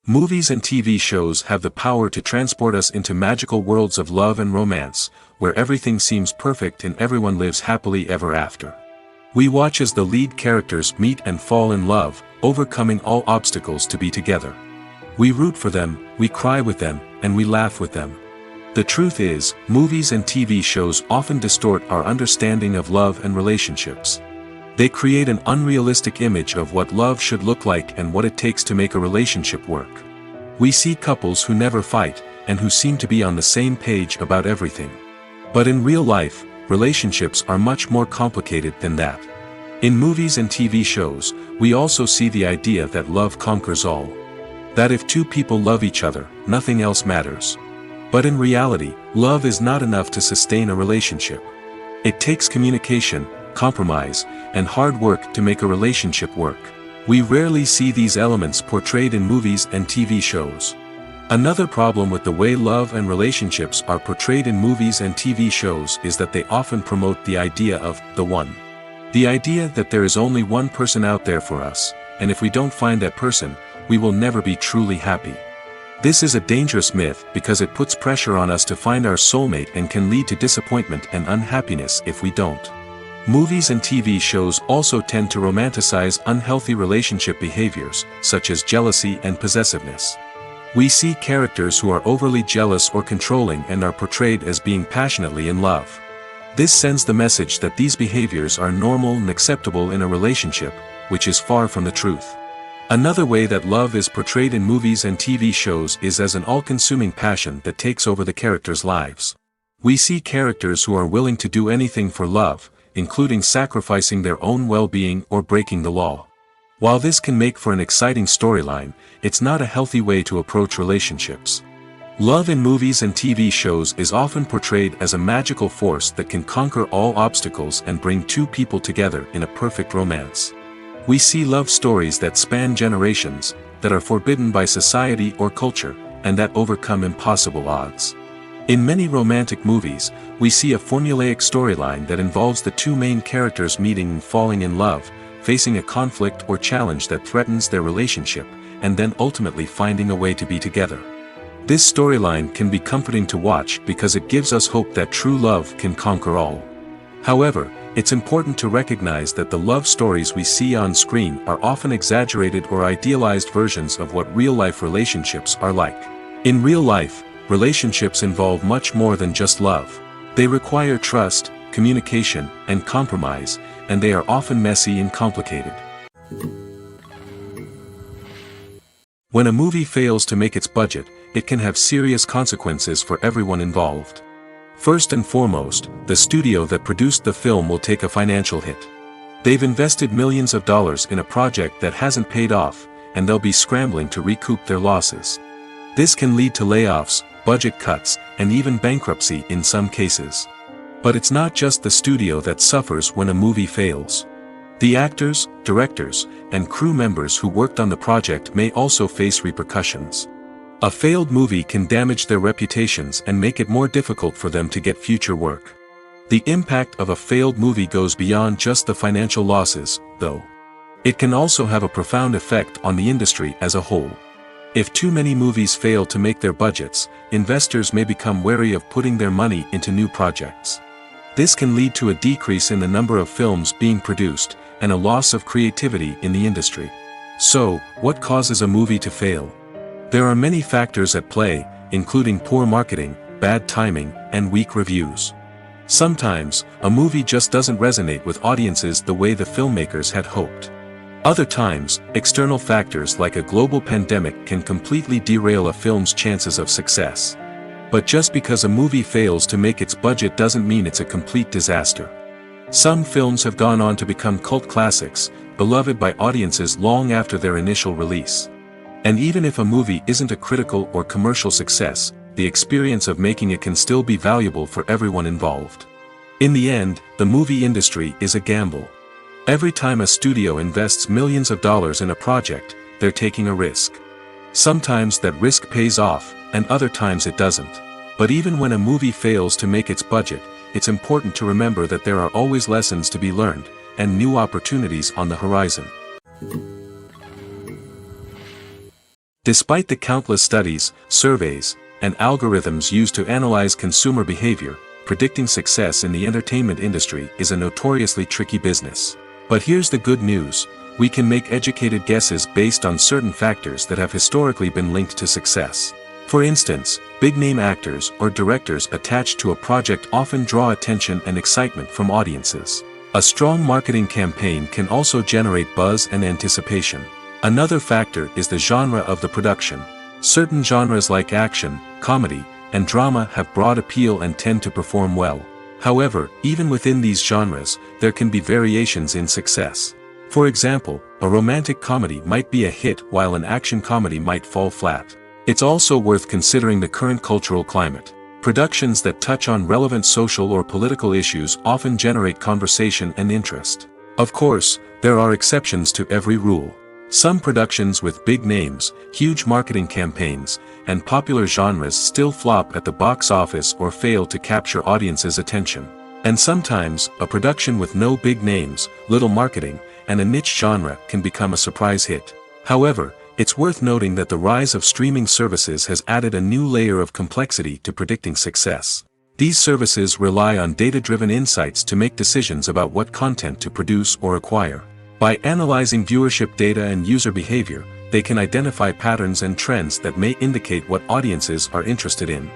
Movies and TV shows have the power to transport us into magical worlds of love and romance, where everything seems perfect and everyone lives happily ever after. We watch as the lead characters meet and fall in love, overcoming all obstacles to be together. We root for them, we cry with them, and we laugh with them. The truth is, movies and TV shows often distort our understanding of love and relationships. They create an unrealistic image of what love should look like and what it takes to make a relationship work. We see couples who never fight, and who seem to be on the same page about everything. But in real life, relationships are much more complicated than that. In movies and TV shows, we also see the idea that love conquers all. That if two people love each other, nothing else matters. But in reality, love is not enough to sustain a relationship. It takes communication, compromise, and hard work to make a relationship work. We rarely see these elements portrayed in movies and TV shows. Another problem with the way love and relationships are portrayed in movies and TV shows is that they often promote the idea of the one. The idea that there is only one person out there for us, and if we don't find that person, we will never be truly happy. This is a dangerous myth because it puts pressure on us to find our soulmate and can lead to disappointment and unhappiness if we don't. Movies and TV shows also tend to romanticize unhealthy relationship behaviors, such as jealousy and possessiveness. We see characters who are overly jealous or controlling and are portrayed as being passionately in love. This sends the message that these behaviors are normal and acceptable in a relationship, which is far from the truth. Another way that love is portrayed in movies and TV shows is as an all-consuming passion that takes over the characters' lives. We see characters who are willing to do anything for love, including sacrificing their own well-being or breaking the law. While this can make for an exciting storyline, it's not a healthy way to approach relationships. Love in movies and TV shows is often portrayed as a magical force that can conquer all obstacles and bring two people together in a perfect romance. We see love stories that span generations, that are forbidden by society or culture, and that overcome impossible odds. In many romantic movies, we see a formulaic storyline that involves the two main characters meeting and falling in love, facing a conflict or challenge that threatens their relationship, and then ultimately finding a way to be together. This storyline can be comforting to watch because it gives us hope that true love can conquer all. However, it's important to recognize that the love stories we see on screen are often exaggerated or idealized versions of what real-life relationships are like. In real life, relationships involve much more than just love. They require trust, communication, and compromise, and they are often messy and complicated. When a movie fails to make its budget, it can have serious consequences for everyone involved. First and foremost, the studio that produced the film will take a financial hit. They've invested millions of dollars in a project that hasn't paid off, and they'll be scrambling to recoup their losses. This can lead to layoffs, budget cuts, and even bankruptcy in some cases. But it's not just the studio that suffers when a movie fails. The actors, directors, and crew members who worked on the project may also face repercussions. A failed movie can damage their reputations and make it more difficult for them to get future work. The impact of a failed movie goes beyond just the financial losses, though. It can also have a profound effect on the industry as a whole. If too many movies fail to make their budgets, investors may become wary of putting their money into new projects. This can lead to a decrease in the number of films being produced, and a loss of creativity in the industry. So, what causes a movie to fail? There are many factors at play, including poor marketing, bad timing, and weak reviews. Sometimes, a movie just doesn't resonate with audiences the way the filmmakers had hoped. Other times, external factors like a global pandemic can completely derail a film's chances of success. But just because a movie fails to make its budget doesn't mean it's a complete disaster. Some films have gone on to become cult classics, beloved by audiences long after their initial release. And even if a movie isn't a critical or commercial success, the experience of making it can still be valuable for everyone involved. In the end, the movie industry is a gamble. Every time a studio invests millions of dollars in a project, they're taking a risk. Sometimes that risk pays off, and other times it doesn't. But even when a movie fails to make its budget, it's important to remember that there are always lessons to be learned, and new opportunities on the horizon. Despite the countless studies, surveys, and algorithms used to analyze consumer behavior, predicting success in the entertainment industry is a notoriously tricky business. But here's the good news: we can make educated guesses based on certain factors that have historically been linked to success. For instance, big-name actors or directors attached to a project often draw attention and excitement from audiences. A strong marketing campaign can also generate buzz and anticipation. Another factor is the genre of the production. Certain genres like action, comedy, and drama have broad appeal and tend to perform well. However, even within these genres, there can be variations in success. For example, a romantic comedy might be a hit while an action comedy might fall flat. It's also worth considering the current cultural climate. Productions that touch on relevant social or political issues often generate conversation and interest. Of course, there are exceptions to every rule. Some productions with big names, huge marketing campaigns, and popular genres still flop at the box office or fail to capture audiences' attention. And sometimes, a production with no big names, little marketing, and a niche genre can become a surprise hit. However, it's worth noting that the rise of streaming services has added a new layer of complexity to predicting success. These services rely on data-driven insights to make decisions about what content to produce or acquire. By analyzing viewership data and user behavior, they can identify patterns and trends that may indicate what audiences are interested in.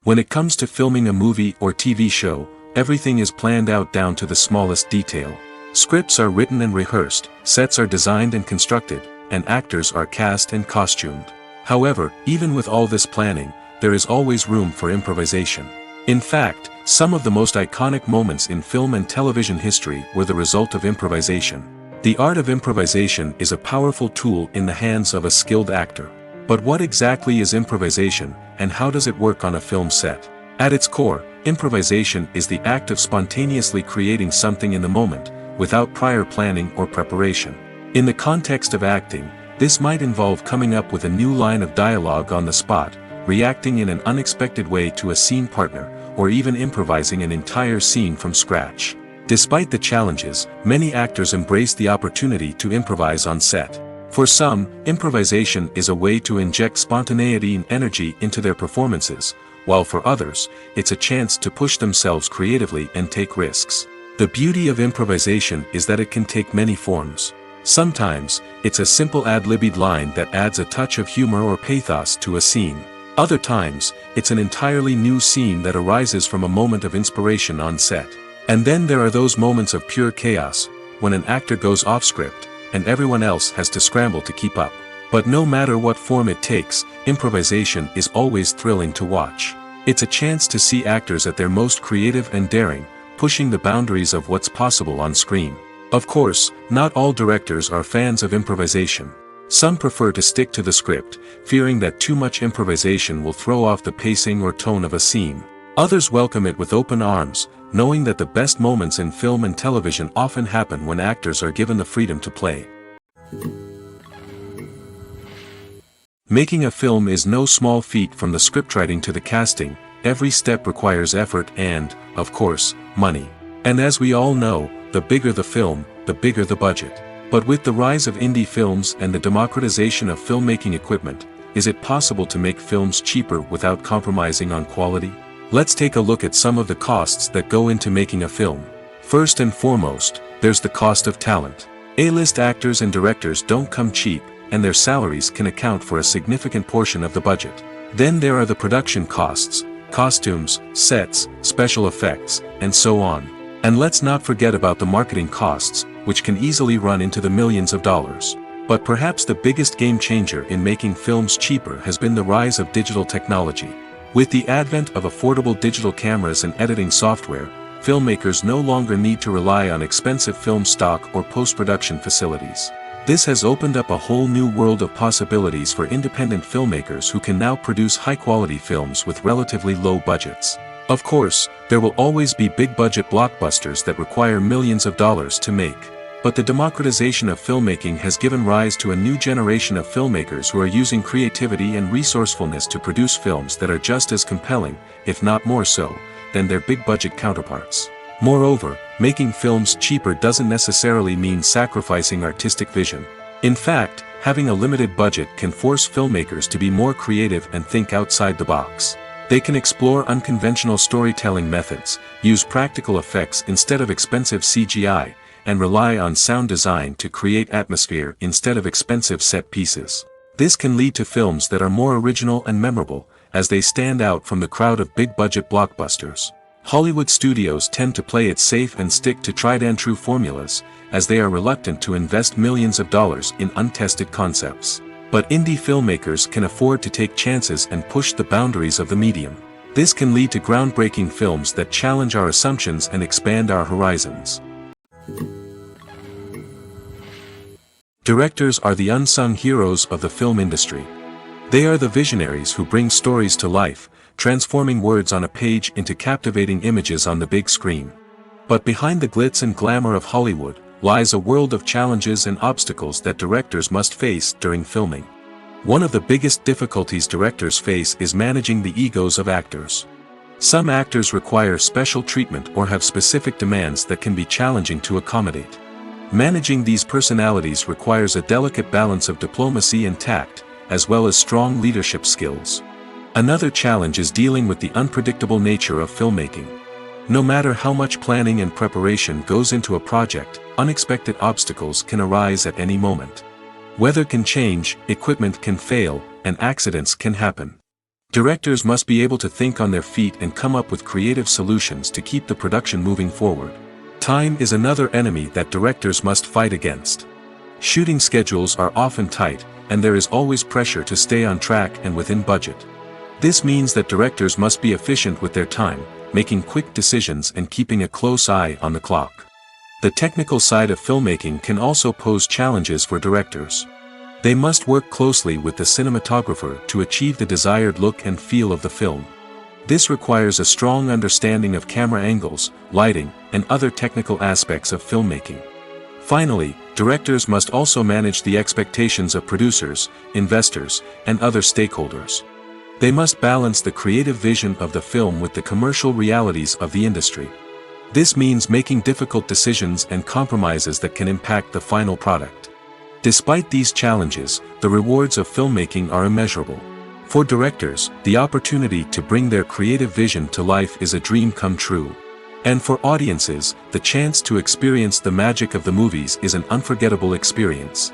When it comes to filming a movie or TV show, everything is planned out down to the smallest detail. Scripts are written and rehearsed, sets are designed and constructed, and actors are cast and costumed. However, even with all this planning, there is always room for improvisation. In fact, some of the most iconic moments in film and television history were the result of improvisation. The art of improvisation is a powerful tool in the hands of a skilled actor. But what exactly is improvisation, and how does it work on a film set? At its core, improvisation is the act of spontaneously creating something in the moment, without prior planning or preparation. In the context of acting, this might involve coming up with a new line of dialogue on the spot, reacting in an unexpected way to a scene partner, or even improvising an entire scene from scratch. Despite the challenges, many actors embrace the opportunity to improvise on set. For some, improvisation is a way to inject spontaneity and energy into their performances, while for others, it's a chance to push themselves creatively and take risks. The beauty of improvisation is that it can take many forms. Sometimes, it's a simple ad-libbed line that adds a touch of humor or pathos to a scene. Other times, it's an entirely new scene that arises from a moment of inspiration on set. And then there are those moments of pure chaos, when an actor goes off script, and everyone else has to scramble to keep up. But no matter what form it takes, improvisation is always thrilling to watch. It's a chance to see actors at their most creative and daring, pushing the boundaries of what's possible on screen. Of course, not all directors are fans of improvisation. Some prefer to stick to the script, fearing that too much improvisation will throw off the pacing or tone of a scene. Others welcome it with open arms, knowing that the best moments in film and television often happen when actors are given the freedom to play. Making a film is no small feat. From the scriptwriting to the casting, every step requires effort and, of course, money. And as we all know, the bigger the film, the bigger the budget. But with the rise of indie films and the democratization of filmmaking equipment, is it possible to make films cheaper without compromising on quality? Let's take a look at some of the costs that go into making a film. First and foremost, there's the cost of talent. A-list actors and directors don't come cheap, and their salaries can account for a significant portion of the budget. Then there are the production costs, costumes, sets, special effects, and so on. And let's not forget about the marketing costs, which can easily run into the millions of dollars. But perhaps the biggest game changer in making films cheaper has been the rise of digital technology. With the advent of affordable digital cameras and editing software, filmmakers no longer need to rely on expensive film stock or post-production facilities. This has opened up a whole new world of possibilities for independent filmmakers who can now produce high-quality films with relatively low budgets. Of course, there will always be big-budget blockbusters that require millions of dollars to make. But the democratization of filmmaking has given rise to a new generation of filmmakers who are using creativity and resourcefulness to produce films that are just as compelling, if not more so, than their big-budget counterparts. Moreover, making films cheaper doesn't necessarily mean sacrificing artistic vision. In fact, having a limited budget can force filmmakers to be more creative and think outside the box. They can explore unconventional storytelling methods, use practical effects instead of expensive CGI, and rely on sound design to create atmosphere instead of expensive set pieces. This can lead to films that are more original and memorable, as they stand out from the crowd of big-budget blockbusters. Hollywood studios tend to play it safe and stick to tried-and-true formulas, as they are reluctant to invest millions of dollars in untested concepts. But indie filmmakers can afford to take chances and push the boundaries of the medium. This can lead to groundbreaking films that challenge our assumptions and expand our horizons. Directors are the unsung heroes of the film industry. They are the visionaries who bring stories to life, transforming words on a page into captivating images on the big screen. But behind the glitz and glamour of Hollywood lies a world of challenges and obstacles that directors must face during filming. One of the biggest difficulties directors face is managing the egos of actors. Some actors require special treatment or have specific demands that can be challenging to accommodate. Managing these personalities requires a delicate balance of diplomacy and tact, as well as strong leadership skills. Another challenge is dealing with the unpredictable nature of filmmaking. No matter how much planning and preparation goes into a project, unexpected obstacles can arise at any moment. Weather can change, equipment can fail, and accidents can happen. Directors must be able to think on their feet and come up with creative solutions to keep the production moving forward. Time is another enemy that directors must fight against. Shooting schedules are often tight, and there is always pressure to stay on track and within budget. This means that directors must be efficient with their time, making quick decisions and keeping a close eye on the clock. The technical side of filmmaking can also pose challenges for directors. They must work closely with the cinematographer to achieve the desired look and feel of the film. This requires a strong understanding of camera angles, lighting, and other technical aspects of filmmaking. Finally, directors must also manage the expectations of producers, investors, and other stakeholders. They must balance the creative vision of the film with the commercial realities of the industry. This means making difficult decisions and compromises that can impact the final product. Despite these challenges, the rewards of filmmaking are immeasurable. For directors, the opportunity to bring their creative vision to life is a dream come true. And for audiences, the chance to experience the magic of the movies is an unforgettable experience.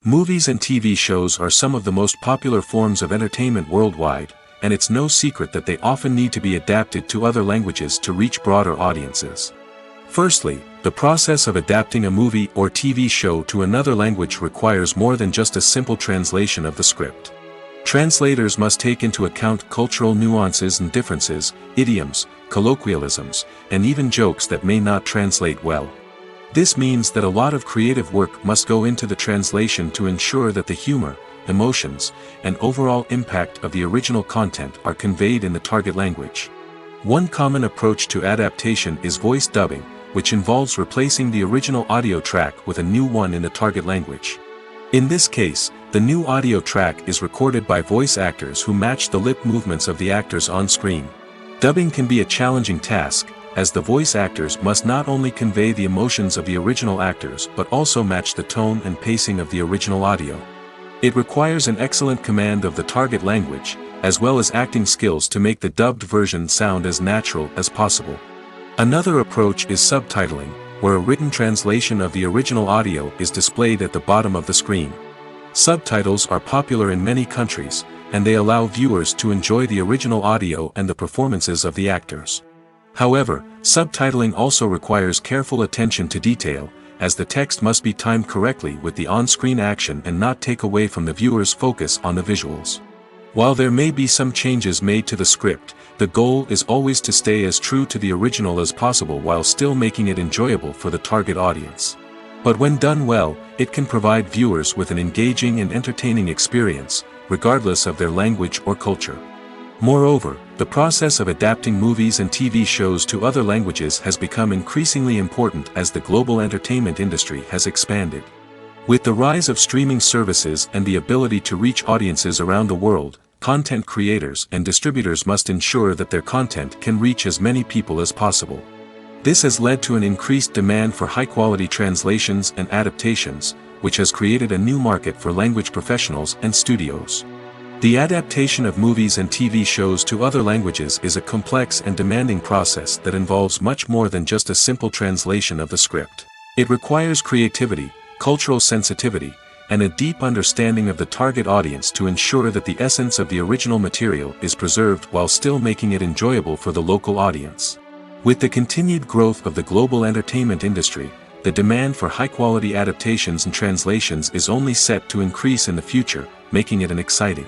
Movies and TV shows are some of the most popular forms of entertainment worldwide, and it's no secret that they often need to be adapted to other languages to reach broader audiences. Firstly, the process of adapting a movie or TV show to another language requires more than just a simple translation of the script. Translators must take into account cultural nuances and differences, idioms, colloquialisms, and even jokes that may not translate well. This means that a lot of creative work must go into the translation to ensure that the humor, emotions, and overall impact of the original content are conveyed in the target language. One common approach to adaptation is voice dubbing, which involves replacing the original audio track with a new one in the target language. In this case, the new audio track is recorded by voice actors who match the lip movements of the actors on screen. Dubbing can be a challenging task, as the voice actors must not only convey the emotions of the original actors but also match the tone and pacing of the original audio. It requires an excellent command of the target language, as well as acting skills to make the dubbed version sound as natural as possible. Another approach is subtitling, where a written translation of the original audio is displayed at the bottom of the screen. Subtitles are popular in many countries, and they allow viewers to enjoy the original audio and the performances of the actors. However, subtitling also requires careful attention to detail, as the text must be timed correctly with the on-screen action and not take away from the viewer's focus on the visuals. While there may be some changes made to the script, the goal is always to stay as true to the original as possible while still making it enjoyable for the target audience. But when done well, it can provide viewers with an engaging and entertaining experience, regardless of their language or culture. Moreover, the process of adapting movies and TV shows to other languages has become increasingly important as the global entertainment industry has expanded. With the rise of streaming services and the ability to reach audiences around the world, content creators and distributors must ensure that their content can reach as many people as possible. This has led to an increased demand for high-quality translations and adaptations, which has created a new market for language professionals and studios. The adaptation of movies and TV shows to other languages is a complex and demanding process that involves much more than just a simple translation of the script. It requires creativity, cultural sensitivity, and a deep understanding of the target audience to ensure that the essence of the original material is preserved while still making it enjoyable for the local audience. With the continued growth of the global entertainment industry, the demand for high-quality adaptations and translations is only set to increase in the future, making it an exciting.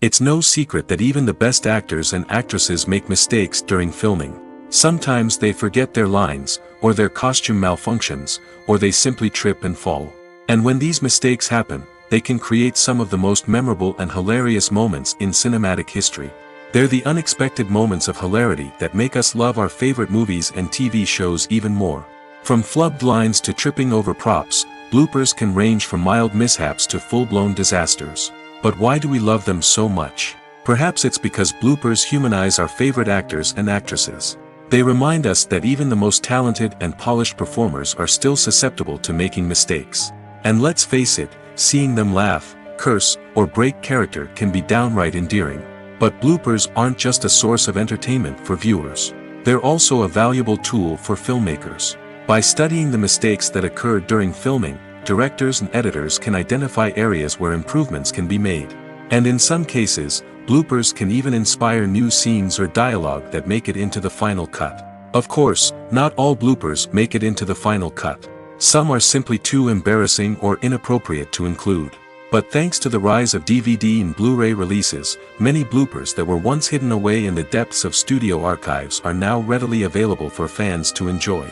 It's no secret that even the best actors and actresses make mistakes during filming. Sometimes they forget their lines, or their costume malfunctions, or they simply trip and fall. And when these mistakes happen, they can create some of the most memorable and hilarious moments in cinematic history. They're the unexpected moments of hilarity that make us love our favorite movies and TV shows even more. From flubbed lines to tripping over props, bloopers can range from mild mishaps to full-blown disasters. But why do we love them so much? Perhaps it's because bloopers humanize our favorite actors and actresses. They remind us that even the most talented and polished performers are still susceptible to making mistakes. And let's face it, seeing them laugh, curse, or break character can be downright endearing. But bloopers aren't just a source of entertainment for viewers. They're also a valuable tool for filmmakers. By studying the mistakes that occurred during filming, directors and editors can identify areas where improvements can be made. And in some cases, bloopers can even inspire new scenes or dialogue that make it into the final cut. Of course, not all bloopers make it into the final cut. Some are simply too embarrassing or inappropriate to include. But thanks to the rise of DVD and Blu-ray releases, many bloopers that were once hidden away in the depths of studio archives are now readily available for fans to enjoy.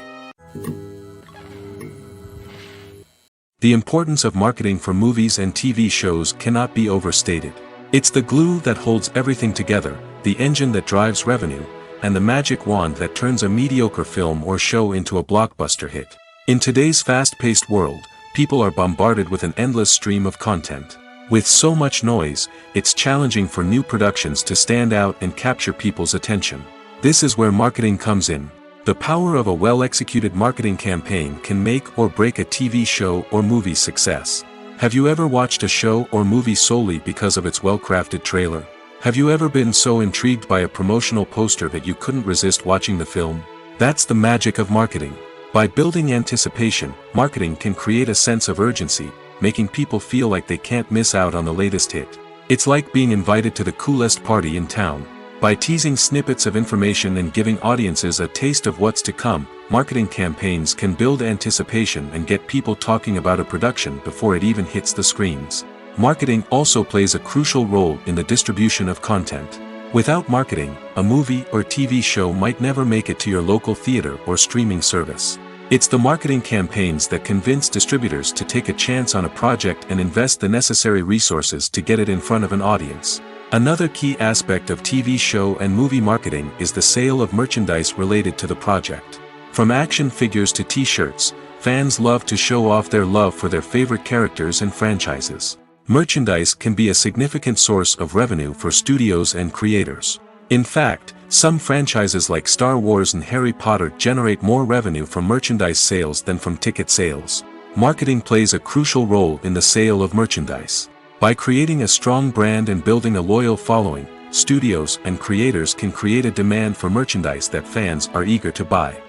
The importance of marketing for movies and TV shows cannot be overstated. It's the glue that holds everything together, the engine that drives revenue, and the magic wand that turns a mediocre film or show into a blockbuster hit. In today's fast-paced world, people are bombarded with an endless stream of content. With so much noise, it's challenging for new productions to stand out and capture people's attention. This is where marketing comes in. The power of a well-executed marketing campaign can make or break a TV show or movie's success. Have you ever watched a show or movie solely because of its well-crafted trailer? Have you ever been so intrigued by a promotional poster that you couldn't resist watching the film? That's the magic of marketing. By building anticipation, marketing can create a sense of urgency, making people feel like they can't miss out on the latest hit. It's like being invited to the coolest party in town. By teasing snippets of information and giving audiences a taste of what's to come, marketing campaigns can build anticipation and get people talking about a production before it even hits the screens. Marketing also plays a crucial role in the distribution of content. Without marketing, a movie or TV show might never make it to your local theater or streaming service. It's the marketing campaigns that convince distributors to take a chance on a project and invest the necessary resources to get it in front of an audience. Another key aspect of TV show and movie marketing is the sale of merchandise related to the project. From action figures to t-shirts, fans love to show off their love for their favorite characters and franchises. Merchandise can be a significant source of revenue for studios and creators. In fact, some franchises like Star Wars and Harry Potter generate more revenue from merchandise sales than from ticket sales. Marketing plays a crucial role in the sale of merchandise. By creating a strong brand and building a loyal following, studios and creators can create a demand for merchandise that fans are eager to buy.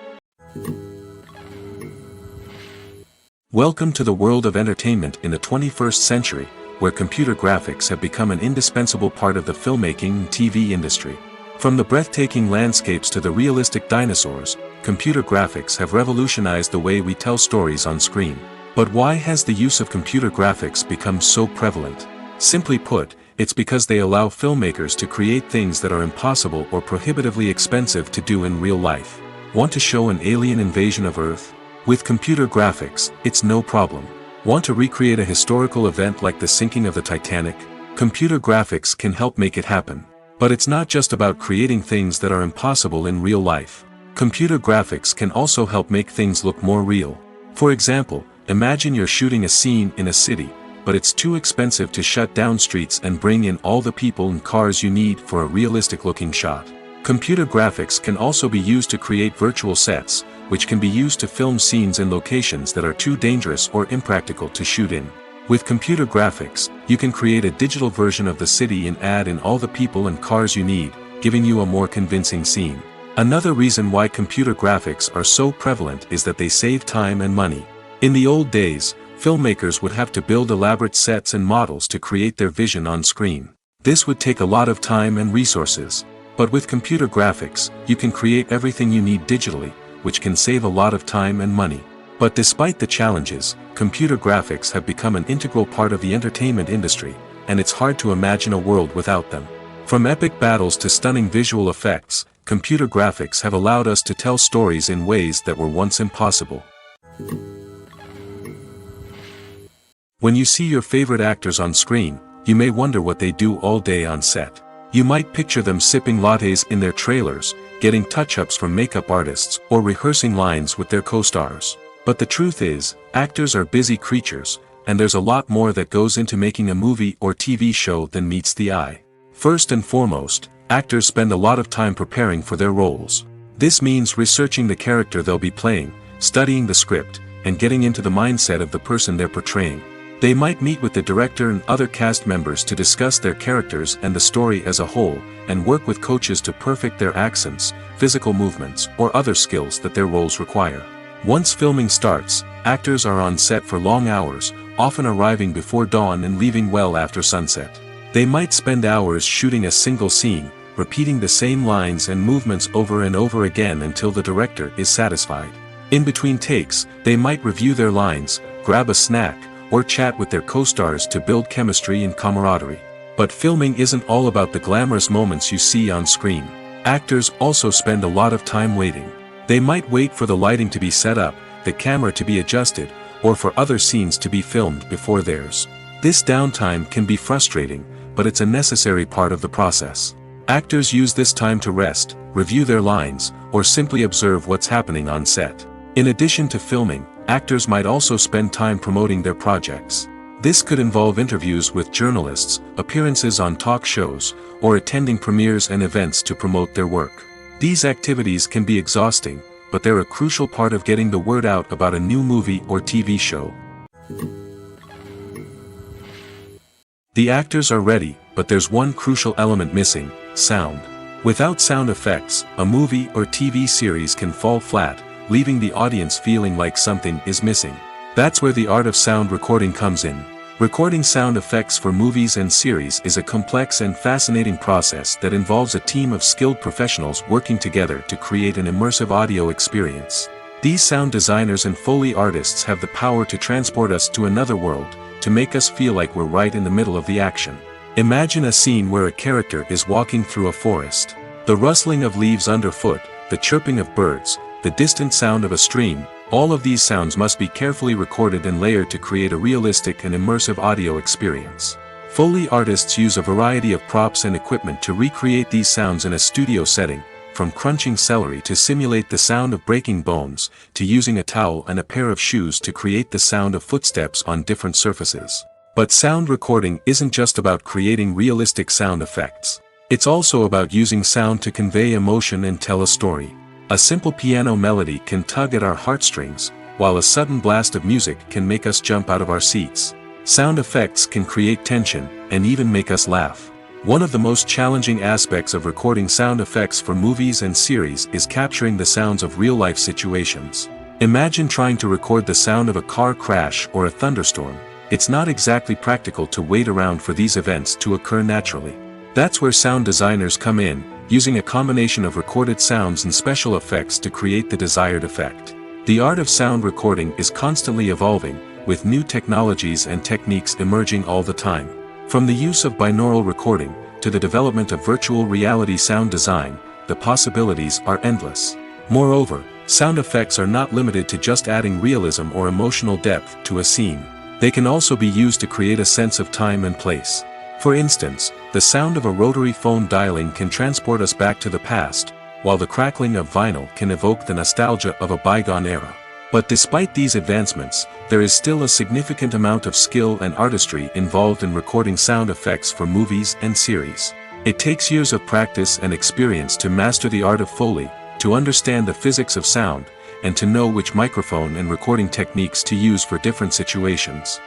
Welcome to the world of entertainment in the 21st century, where computer graphics have become an indispensable part of the filmmaking and TV industry. From the breathtaking landscapes to the realistic dinosaurs, computer graphics have revolutionized the way we tell stories on screen. But why has the use of computer graphics become so prevalent? Simply put, it's because they allow filmmakers to create things that are impossible or prohibitively expensive to do in real life. Want to show an alien invasion of Earth? With computer graphics, it's no problem. Want to recreate a historical event like the sinking of the Titanic? Computer graphics can help make it happen. But it's not just about creating things that are impossible in real life. Computer graphics can also help make things look more real. For example, imagine you're shooting a scene in a city, but it's too expensive to shut down streets and bring in all the people and cars you need for a realistic-looking shot. Computer graphics can also be used to create virtual sets, which can be used to film scenes in locations that are too dangerous or impractical to shoot in. With computer graphics, you can create a digital version of the city and add in all the people and cars you need, giving you a more convincing scene. Another reason why computer graphics are so prevalent is that they save time and money. In the old days, filmmakers would have to build elaborate sets and models to create their vision on screen. This would take a lot of time and resources. But with computer graphics, you can create everything you need digitally, which can save a lot of time and money. But despite the challenges, computer graphics have become an integral part of the entertainment industry, and it's hard to imagine a world without them. From epic battles to stunning visual effects, computer graphics have allowed us to tell stories in ways that were once impossible. When you see your favorite actors on screen, you may wonder what they do all day on set. You might picture them sipping lattes in their trailers, getting touch-ups from makeup artists, or rehearsing lines with their co-stars. But the truth is, actors are busy creatures, and there's a lot more that goes into making a movie or TV show than meets the eye. First and foremost, actors spend a lot of time preparing for their roles. This means researching the character they'll be playing, studying the script, and getting into the mindset of the person they're portraying. They might meet with the director and other cast members to discuss their characters and the story as a whole, and work with coaches to perfect their accents, physical movements, or other skills that their roles require. Once filming starts, actors are on set for long hours, often arriving before dawn and leaving well after sunset. They might spend hours shooting a single scene, repeating the same lines and movements over and over again until the director is satisfied. In between takes, they might review their lines, grab a snack, or chat with their co-stars to build chemistry and camaraderie. But filming isn't all about the glamorous moments you see on screen. Actors also spend a lot of time waiting. They might wait for the lighting to be set up, the camera to be adjusted, or for other scenes to be filmed before theirs. This downtime can be frustrating, but it's a necessary part of the process. Actors use this time to rest, review their lines, or simply observe what's happening on set. In addition to filming, actors might also spend time promoting their projects. This could involve interviews with journalists, appearances on talk shows, or attending premieres and events to promote their work. These activities can be exhausting, but they're a crucial part of getting the word out about a new movie or TV show. The actors are ready, but there's one crucial element missing: sound. Without sound effects, a movie or TV series can fall flat, leaving the audience feeling like something is missing. That's where the art of sound recording comes in. Recording sound effects for movies and series is a complex and fascinating process that involves a team of skilled professionals working together to create an immersive audio experience. These sound designers and Foley artists have the power to transport us to another world, to make us feel like we're right in the middle of the action. Imagine a scene where a character is walking through a forest. The rustling of leaves underfoot, the chirping of birds, the distant sound of a stream, all of these sounds must be carefully recorded and layered to create a realistic and immersive audio experience. Foley artists use a variety of props and equipment to recreate these sounds in a studio setting, from crunching celery to simulate the sound of breaking bones, to using a towel and a pair of shoes to create the sound of footsteps on different surfaces. But sound recording isn't just about creating realistic sound effects. It's also about using sound to convey emotion and tell a story. A simple piano melody can tug at our heartstrings, while a sudden blast of music can make us jump out of our seats. Sound effects can create tension, and even make us laugh. One of the most challenging aspects of recording sound effects for movies and series is capturing the sounds of real-life situations. Imagine trying to record the sound of a car crash or a thunderstorm. It's not exactly practical to wait around for these events to occur naturally. That's where sound designers come in, using a combination of recorded sounds and special effects to create the desired effect. The art of sound recording is constantly evolving, with new technologies and techniques emerging all the time. From the use of binaural recording, to the development of virtual reality sound design, the possibilities are endless. Moreover, sound effects are not limited to just adding realism or emotional depth to a scene. They can also be used to create a sense of time and place. For instance, the sound of a rotary phone dialing can transport us back to the past, while the crackling of vinyl can evoke the nostalgia of a bygone era. But despite these advancements, there is still a significant amount of skill and artistry involved in recording sound effects for movies and series. It takes years of practice and experience to master the art of Foley, to understand the physics of sound, and to know which microphone and recording techniques to use for different situations.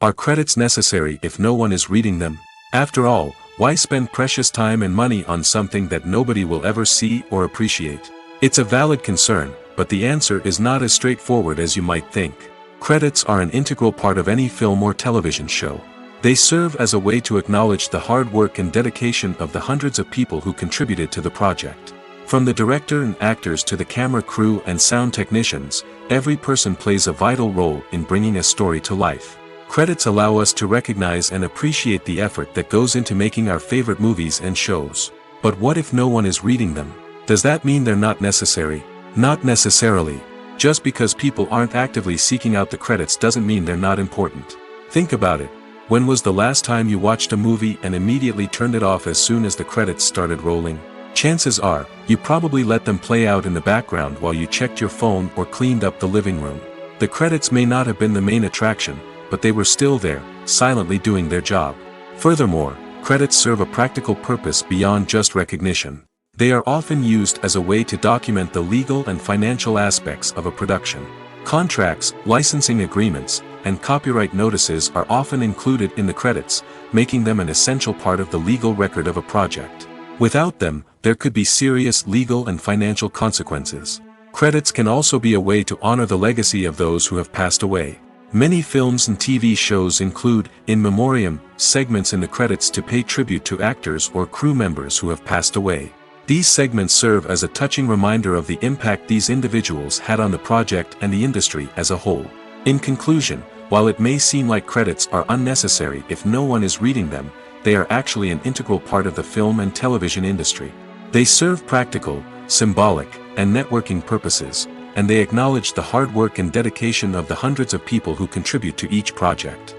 Are credits necessary if no one is reading them? After all, why spend precious time and money on something that nobody will ever see or appreciate? It's a valid concern, but the answer is not as straightforward as you might think. Credits are an integral part of any film or television show. They serve as a way to acknowledge the hard work and dedication of the hundreds of people who contributed to the project. From the director and actors to the camera crew and sound technicians, every person plays a vital role in bringing a story to life. Credits allow us to recognize and appreciate the effort that goes into making our favorite movies and shows. But what if no one is reading them? Does that mean they're not necessary? Not necessarily. Just because people aren't actively seeking out the credits doesn't mean they're not important. Think about it. When was the last time you watched a movie and immediately turned it off as soon as the credits started rolling? Chances are, you probably let them play out in the background while you checked your phone or cleaned up the living room. The credits may not have been the main attraction, but they were still there, silently doing their job. Furthermore, credits serve a practical purpose beyond just recognition. They are often used as a way to document the legal and financial aspects of a production. Contracts, licensing agreements, and copyright notices are often included in the credits, making them an essential part of the legal record of a project. Without them, there could be serious legal and financial consequences. Credits can also be a way to honor the legacy of those who have passed away. Many films and TV shows include, in memoriam, segments in the credits to pay tribute to actors or crew members who have passed away. These segments serve as a touching reminder of the impact these individuals had on the project and the industry as a whole. In conclusion, while it may seem like credits are unnecessary if no one is reading them, they are actually an integral part of the film and television industry. They serve practical, symbolic, and networking purposes, and they acknowledge the hard work and dedication of the hundreds of people who contribute to each project.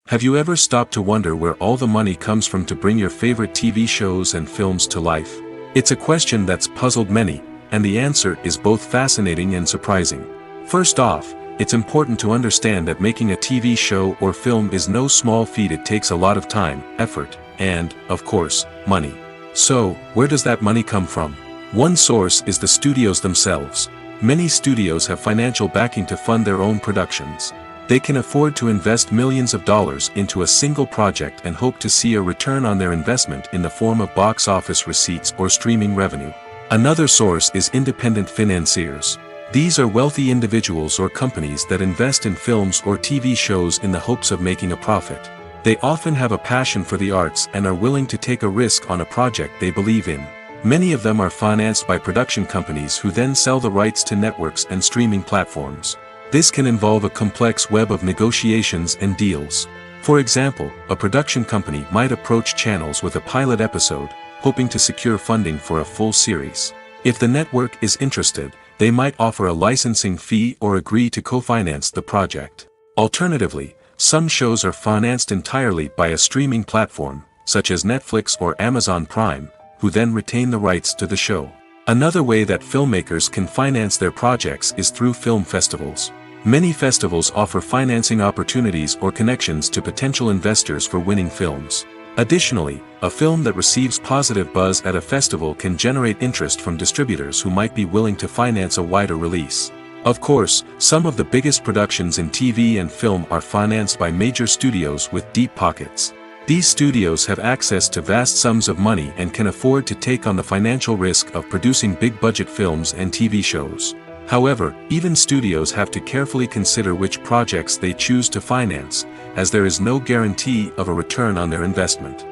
Have you ever stopped to wonder where all the money comes from to bring your favorite TV shows and films to life? It's a question that's puzzled many, and the answer is both fascinating and surprising. First off, it's important to understand that making a TV show or film is no small feat. It takes a lot of time, effort, and, of course, money. So, where does that money come from? One source is the studios themselves. Many studios have financial backing to fund their own productions. They can afford to invest millions of dollars into a single project and hope to see a return on their investment in the form of box office receipts or streaming revenue. Another source is independent financiers. These are wealthy individuals or companies that invest in films or TV shows in the hopes of making a profit. They often have a passion for the arts and are willing to take a risk on a project they believe in. Many of them are financed by production companies who then sell the rights to networks and streaming platforms. This can involve a complex web of negotiations and deals. For example, a production company might approach channels with a pilot episode, hoping to secure funding for a full series. If the network is interested, they might offer a licensing fee or agree to co-finance the project. Alternatively, some shows are financed entirely by a streaming platform, such as Netflix or Amazon Prime, who then retain the rights to the show. Another way that filmmakers can finance their projects is through film festivals. Many festivals offer financing opportunities or connections to potential investors for winning films. Additionally, a film that receives positive buzz at a festival can generate interest from distributors who might be willing to finance a wider release. Of course, some of the biggest productions in TV and film are financed by major studios with deep pockets. These studios have access to vast sums of money and can afford to take on the financial risk of producing big-budget films and TV shows. However, even studios have to carefully consider which projects they choose to finance, as there is no guarantee of a return on their investment.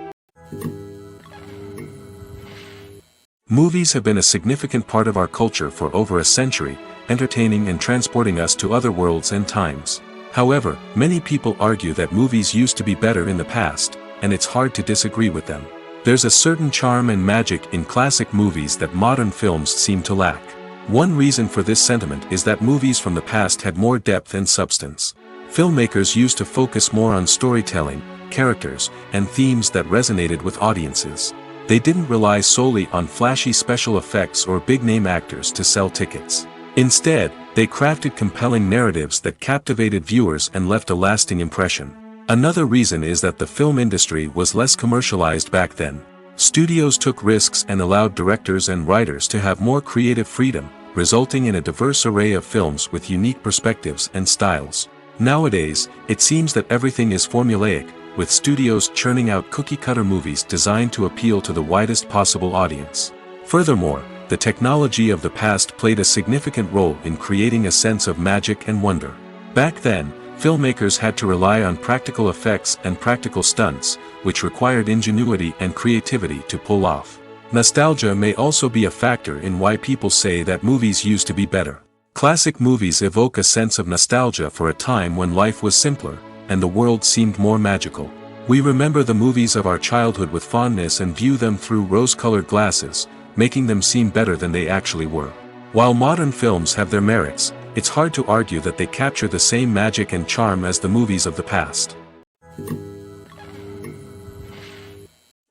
Movies have been a significant part of our culture for over a century, entertaining and transporting us to other worlds and times. However, many people argue that movies used to be better in the past, and it's hard to disagree with them. There's a certain charm and magic in classic movies that modern films seem to lack. One reason for this sentiment is that movies from the past had more depth and substance. Filmmakers used to focus more on storytelling, characters, and themes that resonated with audiences. They didn't rely solely on flashy special effects or big-name actors to sell tickets. Instead, they crafted compelling narratives that captivated viewers and left a lasting impression. Another reason is that the film industry was less commercialized back then. Studios took risks and allowed directors and writers to have more creative freedom, resulting in a diverse array of films with unique perspectives and styles. Nowadays, it seems that everything is formulaic, with studios churning out cookie-cutter movies designed to appeal to the widest possible audience. Furthermore, the technology of the past played a significant role in creating a sense of magic and wonder. Back then, filmmakers had to rely on practical effects and practical stunts, which required ingenuity and creativity to pull off. Nostalgia may also be a factor in why people say that movies used to be better. Classic movies evoke a sense of nostalgia for a time when life was simpler, and the world seemed more magical. We remember the movies of our childhood with fondness and view them through rose-colored glasses, making them seem better than they actually were. While modern films have their merits, it's hard to argue that they capture the same magic and charm as the movies of the past.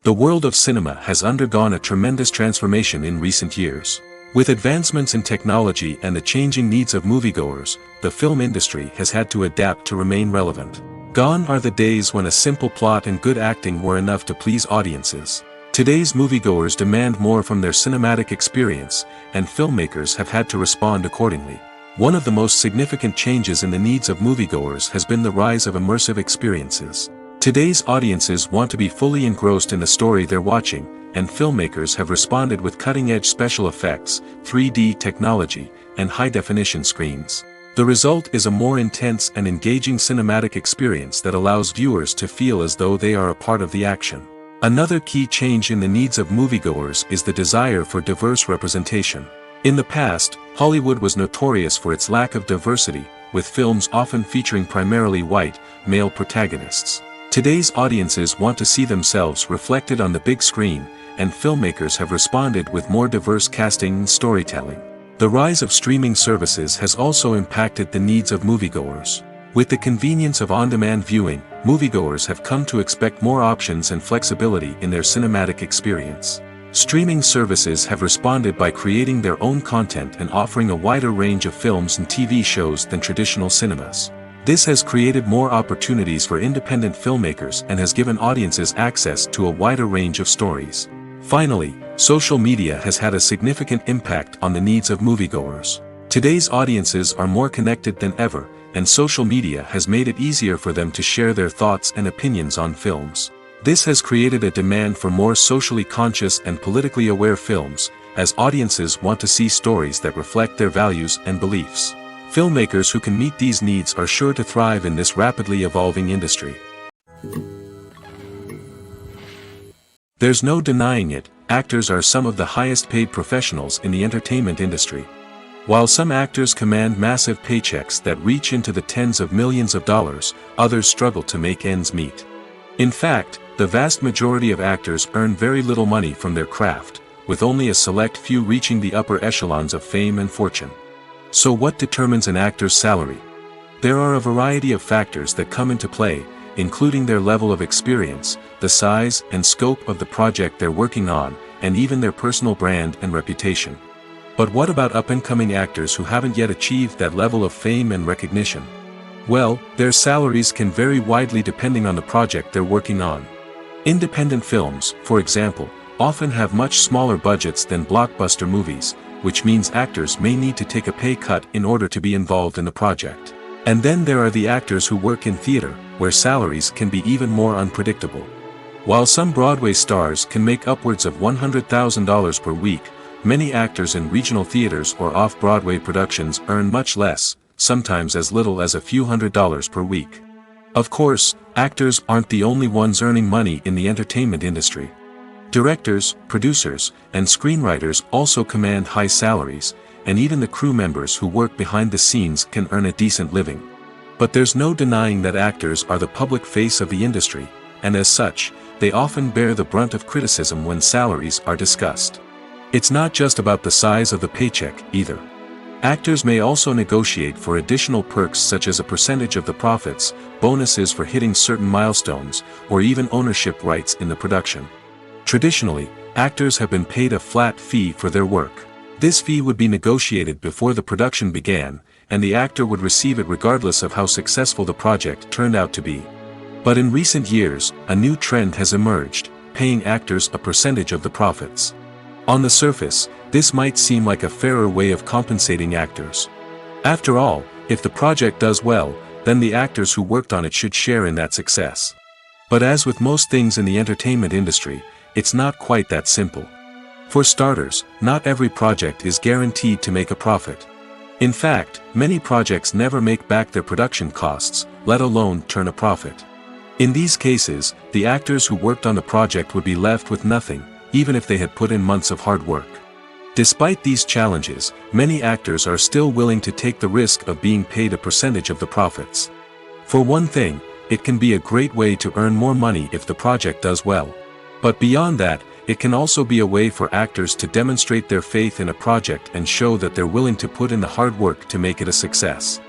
The world of cinema has undergone a tremendous transformation in recent years. With advancements in technology and the changing needs of moviegoers, the film industry has had to adapt to remain relevant. Gone are the days when a simple plot and good acting were enough to please audiences. Today's moviegoers demand more from their cinematic experience, and filmmakers have had to respond accordingly. One of the most significant changes in the needs of moviegoers has been the rise of immersive experiences. Today's audiences want to be fully engrossed in the story they're watching, and filmmakers have responded with cutting-edge special effects, 3D technology, and high-definition screens. The result is a more intense and engaging cinematic experience that allows viewers to feel as though they are a part of the action. Another key change in the needs of moviegoers is the desire for diverse representation. In the past, Hollywood was notorious for its lack of diversity, with films often featuring primarily white, male protagonists. Today's audiences want to see themselves reflected on the big screen, and filmmakers have responded with more diverse casting and storytelling. The rise of streaming services has also impacted the needs of moviegoers. With the convenience of on-demand viewing, moviegoers have come to expect more options and flexibility in their cinematic experience. Streaming services have responded by creating their own content and offering a wider range of films and TV shows than traditional cinemas. This has created more opportunities for independent filmmakers and has given audiences access to a wider range of stories. Finally, social media has had a significant impact on the needs of moviegoers. Today's audiences are more connected than ever, and social media has made it easier for them to share their thoughts and opinions on films. This has created a demand for more socially conscious and politically aware films, as audiences want to see stories that reflect their values and beliefs. Filmmakers who can meet these needs are sure to thrive in this rapidly evolving industry. There's no denying it, actors are some of the highest paid professionals in the entertainment industry. While some actors command massive paychecks that reach into the tens of millions of dollars, others struggle to make ends meet. In fact, the vast majority of actors earn very little money from their craft, with only a select few reaching the upper echelons of fame and fortune. So what determines an actor's salary? There are a variety of factors that come into play, including their level of experience, the size and scope of the project they're working on, and even their personal brand and reputation. But what about up-and-coming actors who haven't yet achieved that level of fame and recognition? Well, their salaries can vary widely depending on the project they're working on. Independent films, for example, often have much smaller budgets than blockbuster movies, which means actors may need to take a pay cut in order to be involved in the project. And then there are the actors who work in theater, where salaries can be even more unpredictable. While some Broadway stars can make upwards of $100,000 per week, many actors in regional theaters or off-Broadway productions earn much less, sometimes as little as a few $100s per week. Of course, actors aren't the only ones earning money in the entertainment industry. Directors, producers, and screenwriters also command high salaries, and even the crew members who work behind the scenes can earn a decent living. But there's no denying that actors are the public face of the industry, and as such, they often bear the brunt of criticism when salaries are discussed. It's not just about the size of the paycheck, either. Actors may also negotiate for additional perks such as a percentage of the profits, bonuses for hitting certain milestones, or even ownership rights in the production. Traditionally, actors have been paid a flat fee for their work. This fee would be negotiated before the production began, and the actor would receive it regardless of how successful the project turned out to be. But in recent years, a new trend has emerged, paying actors a percentage of the profits. On the surface, this might seem like a fairer way of compensating actors. After all, if the project does well, then the actors who worked on it should share in that success. But as with most things in the entertainment industry, it's not quite that simple. For starters, not every project is guaranteed to make a profit. In fact, many projects never make back their production costs, let alone turn a profit. In these cases, the actors who worked on the project would be left with nothing, even if they had put in months of hard work. Despite these challenges, many actors are still willing to take the risk of being paid a percentage of the profits. For one thing, it can be a great way to earn more money if the project does well. But beyond that, it can also be a way for actors to demonstrate their faith in a project and show that they're willing to put in the hard work to make it a success.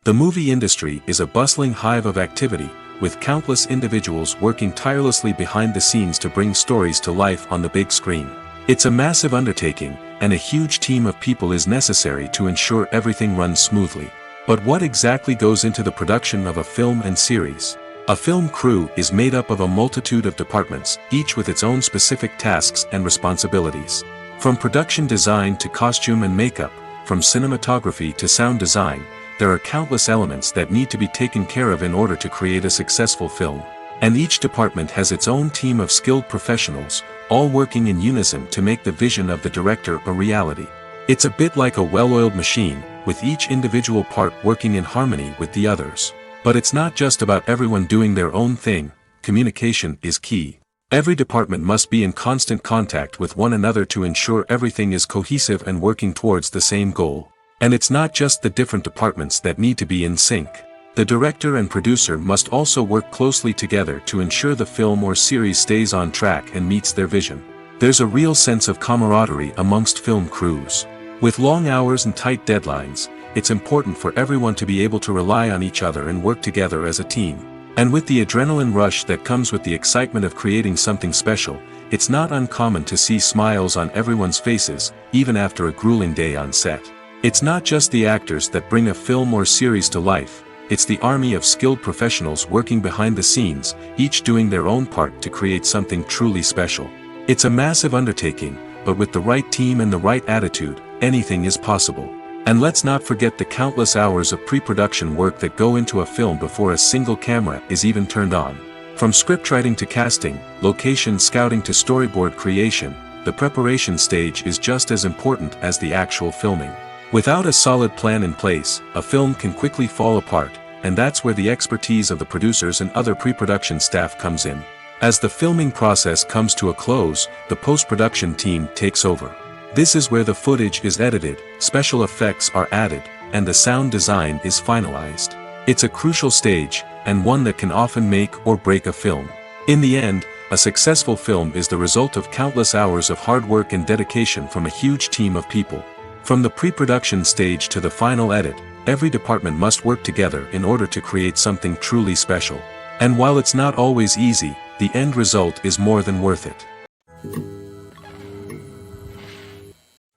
The movie industry is a bustling hive of activity, with countless individuals working tirelessly behind the scenes to bring stories to life on the big screen. It's a massive undertaking, and a huge team of people is necessary to ensure everything runs smoothly. But what exactly goes into the production of a film and series? A film crew is made up of a multitude of departments, each with its own specific tasks and responsibilities. From production design to costume and makeup, from cinematography to sound design, there are countless elements that need to be taken care of in order to create a successful film. And each department has its own team of skilled professionals, all working in unison to make the vision of the director a reality. It's a bit like a well-oiled machine, with each individual part working in harmony with the others. But it's not just about everyone doing their own thing, communication is key. Every department must be in constant contact with one another to ensure everything is cohesive and working towards the same goal. And it's not just the different departments that need to be in sync. The director and producer must also work closely together to ensure the film or series stays on track and meets their vision. There's a real sense of camaraderie amongst film crews. With long hours and tight deadlines, it's important for everyone to be able to rely on each other and work together as a team. And with the adrenaline rush that comes with the excitement of creating something special, it's not uncommon to see smiles on everyone's faces, even after a grueling day on set. It's not just the actors that bring a film or series to life, it's the army of skilled professionals working behind the scenes, each doing their own part to create something truly special. It's a massive undertaking, but with the right team and the right attitude, anything is possible. And let's not forget the countless hours of pre-production work that go into a film before a single camera is even turned on. From scriptwriting to casting, location scouting to storyboard creation, the preparation stage is just as important as the actual filming. Without a solid plan in place, a film can quickly fall apart, and that's where the expertise of the producers and other pre-production staff comes in. As the filming process comes to a close, the post-production team takes over. This is where the footage is edited, special effects are added, and the sound design is finalized. It's a crucial stage, and one that can often make or break a film. In the end, a successful film is the result of countless hours of hard work and dedication from a huge team of people. From the pre-production stage to the final edit, every department must work together in order to create something truly special. And while it's not always easy, the end result is more than worth it.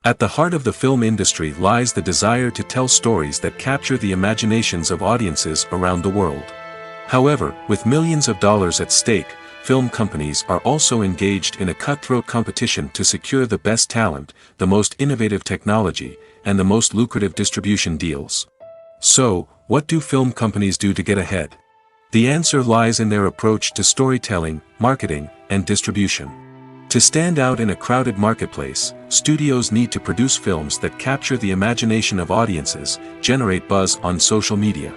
At the heart of the film industry lies the desire to tell stories that capture the imaginations of audiences around the world. However, with millions of dollars at stake, film companies are also engaged in a cutthroat competition to secure the best talent, the most innovative technology, and the most lucrative distribution deals. So, what do film companies do to get ahead? The answer lies in their approach to storytelling, marketing, and distribution. To stand out in a crowded marketplace, studios need to produce films that capture the imagination of audiences, generate buzz on social media.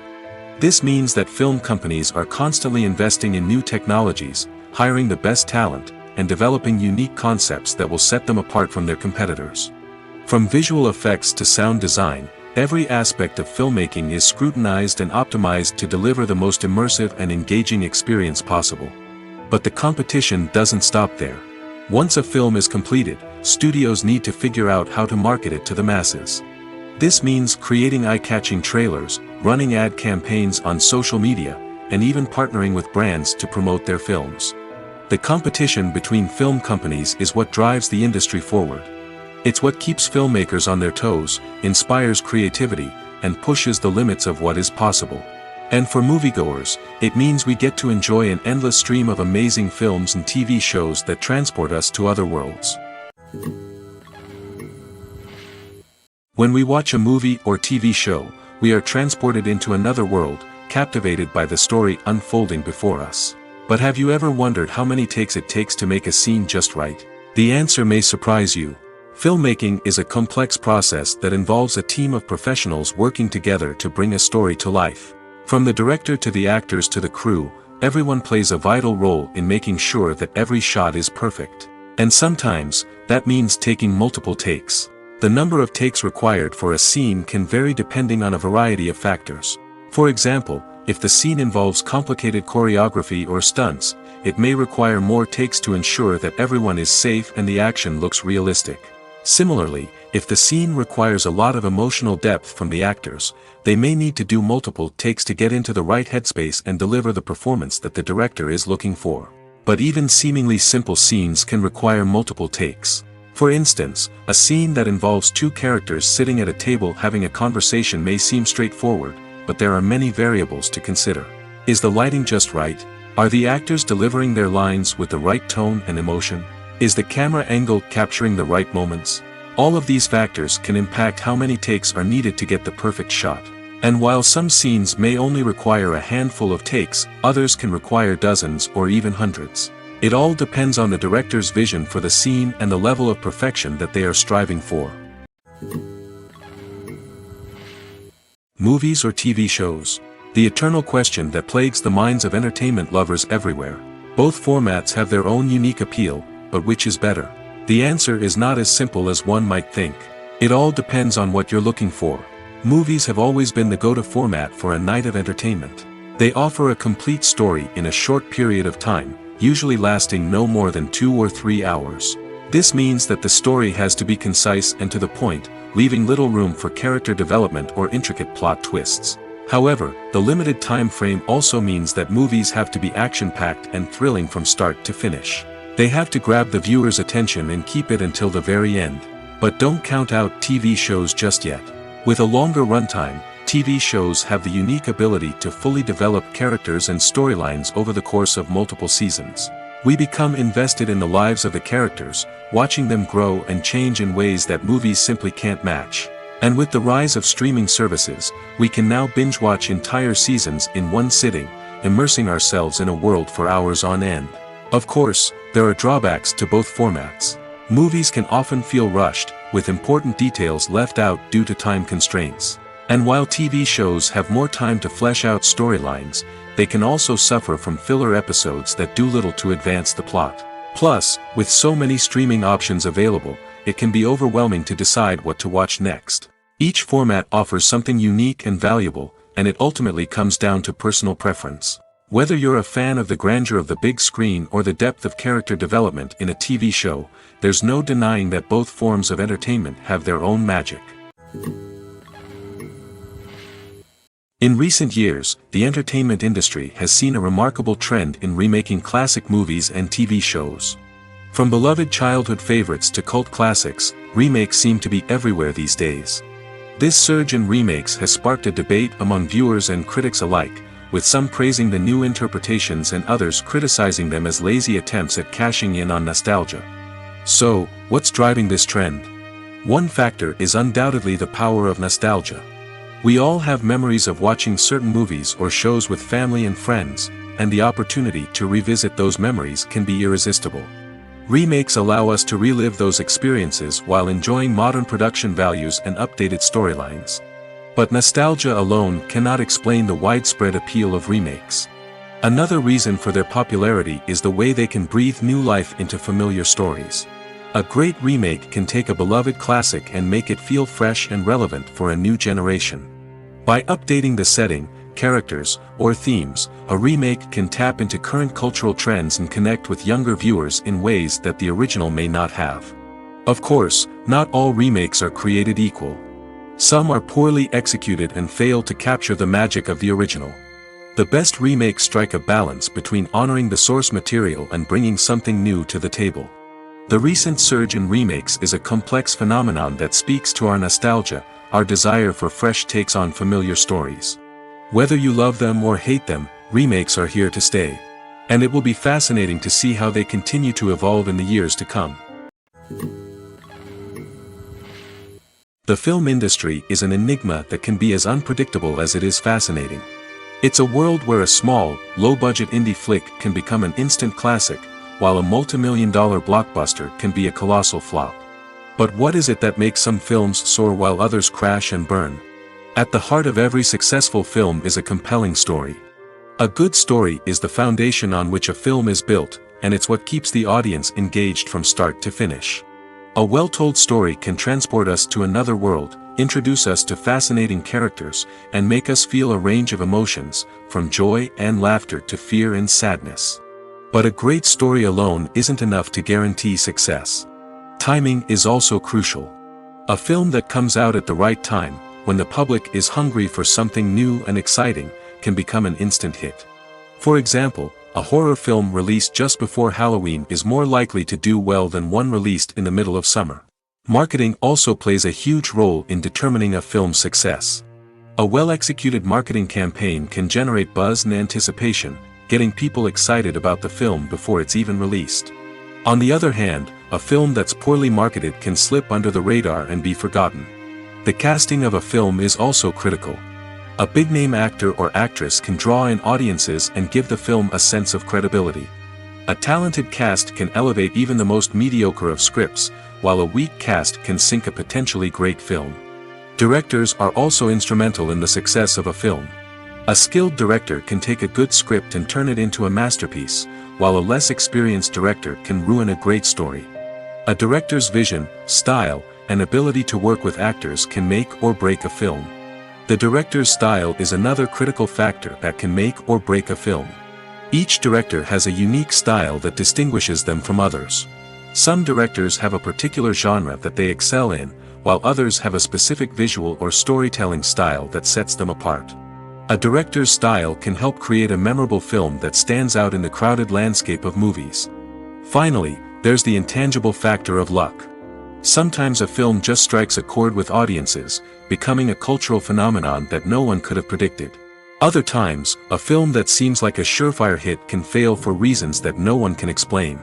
This means that film companies are constantly investing in new technologies, hiring the best talent, and developing unique concepts that will set them apart from their competitors. From visual effects to sound design, every aspect of filmmaking is scrutinized and optimized to deliver the most immersive and engaging experience possible. But the competition doesn't stop there. Once a film is completed, studios need to figure out how to market it to the masses. This means creating eye-catching trailers, running ad campaigns on social media, and even partnering with brands to promote their films. The competition between film companies is what drives the industry forward. It's what keeps filmmakers on their toes, inspires creativity, and pushes the limits of what is possible. And for moviegoers, it means we get to enjoy an endless stream of amazing films and TV shows that transport us to other worlds. When we watch a movie or TV show, we are transported into another world, captivated by the story unfolding before us. But have you ever wondered how many takes it takes to make a scene just right? The answer may surprise you. Filmmaking is a complex process that involves a team of professionals working together to bring a story to life. From the director to the actors to the crew, everyone plays a vital role in making sure that every shot is perfect. And sometimes, that means taking multiple takes. The number of takes required for a scene can vary depending on a variety of factors. For example, if the scene involves complicated choreography or stunts, it may require more takes to ensure that everyone is safe and the action looks realistic. Similarly, if the scene requires a lot of emotional depth from the actors, they may need to do multiple takes to get into the right headspace and deliver the performance that the director is looking for. But even seemingly simple scenes can require multiple takes. For instance, a scene that involves two characters sitting at a table having a conversation may seem straightforward, but there are many variables to consider. Is the lighting just right? Are the actors delivering their lines with the right tone and emotion? Is the camera angle capturing the right moments? All of these factors can impact how many takes are needed to get the perfect shot. And while some scenes may only require a handful of takes, others can require dozens or even hundreds. It all depends on the director's vision for the scene and the level of perfection that they are striving for. Movies or TV shows? The eternal question that plagues the minds of entertainment lovers everywhere. Both formats have their own unique appeal, but which is better? The answer is not as simple as one might think. It all depends on what you're looking for. Movies have always been the go-to format for a night of entertainment. They offer a complete story in a short period of time, usually lasting no more than 2 or 3 hours. This means that the story has to be concise and to the point, leaving little room for character development or intricate plot twists. However, the limited time frame also means that movies have to be action-packed and thrilling from start to finish. They have to grab the viewer's attention and keep it until the very end. But don't count out TV shows just yet. With a longer runtime, TV shows have the unique ability to fully develop characters and storylines over the course of multiple seasons. We become invested in the lives of the characters, watching them grow and change in ways that movies simply can't match. And with the rise of streaming services, we can now binge-watch entire seasons in one sitting, immersing ourselves in a world for hours on end. Of course, there are drawbacks to both formats. Movies can often feel rushed, with important details left out due to time constraints. And while TV shows have more time to flesh out storylines, they can also suffer from filler episodes that do little to advance the plot. Plus, with so many streaming options available, it can be overwhelming to decide what to watch next. Each format offers something unique and valuable, and it ultimately comes down to personal preference. Whether you're a fan of the grandeur of the big screen or the depth of character development in a TV show, there's no denying that both forms of entertainment have their own magic. In recent years, the entertainment industry has seen a remarkable trend in remaking classic movies and TV shows. From beloved childhood favorites to cult classics, remakes seem to be everywhere these days. This surge in remakes has sparked a debate among viewers and critics alike, with some praising the new interpretations and others criticizing them as lazy attempts at cashing in on nostalgia. So, what's driving this trend? One factor is undoubtedly the power of nostalgia. We all have memories of watching certain movies or shows with family and friends, and the opportunity to revisit those memories can be irresistible. Remakes allow us to relive those experiences while enjoying modern production values and updated storylines. But nostalgia alone cannot explain the widespread appeal of remakes. Another reason for their popularity is the way they can breathe new life into familiar stories. A great remake can take a beloved classic and make it feel fresh and relevant for a new generation. By updating the setting, characters, or themes, a remake can tap into current cultural trends and connect with younger viewers in ways that the original may not have. Of course, not all remakes are created equal. Some are poorly executed and fail to capture the magic of the original. The best remakes strike a balance between honoring the source material and bringing something new to the table. The recent surge in remakes is a complex phenomenon that speaks to our nostalgia, our desire for fresh takes on familiar stories. Whether you love them or hate them, remakes are here to stay. And it will be fascinating to see how they continue to evolve in the years to come. The film industry is an enigma that can be as unpredictable as it is fascinating. It's a world where a small, low-budget indie flick can become an instant classic, while a multi-million-dollar blockbuster can be a colossal flop. But what is it that makes some films soar while others crash and burn? At the heart of every successful film is a compelling story. A good story is the foundation on which a film is built, and it's what keeps the audience engaged from start to finish. A well-told story can transport us to another world, introduce us to fascinating characters, and make us feel a range of emotions, from joy and laughter to fear and sadness. But a great story alone isn't enough to guarantee success. Timing is also crucial. A film that comes out at the right time, when the public is hungry for something new and exciting, can become an instant hit. For example, a horror film released just before Halloween is more likely to do well than one released in the middle of summer. Marketing also plays a huge role in determining a film's success. A well-executed marketing campaign can generate buzz and anticipation, getting people excited about the film before it's even released. On the other hand, a film that's poorly marketed can slip under the radar and be forgotten. The casting of a film is also critical. A big-name actor or actress can draw in audiences and give the film a sense of credibility. A talented cast can elevate even the most mediocre of scripts, while a weak cast can sink a potentially great film. Directors are also instrumental in the success of a film. A skilled director can take a good script and turn it into a masterpiece, while a less experienced director can ruin a great story. A director's vision, style, and ability to work with actors can make or break a film. The director's style is another critical factor that can make or break a film. Each director has a unique style that distinguishes them from others. Some directors have a particular genre that they excel in, while others have a specific visual or storytelling style that sets them apart. A director's style can help create a memorable film that stands out in the crowded landscape of movies. Finally, there's the intangible factor of luck. Sometimes a film just strikes a chord with audiences, becoming a cultural phenomenon that no one could have predicted. Other times, a film that seems like a surefire hit can fail for reasons that no one can explain.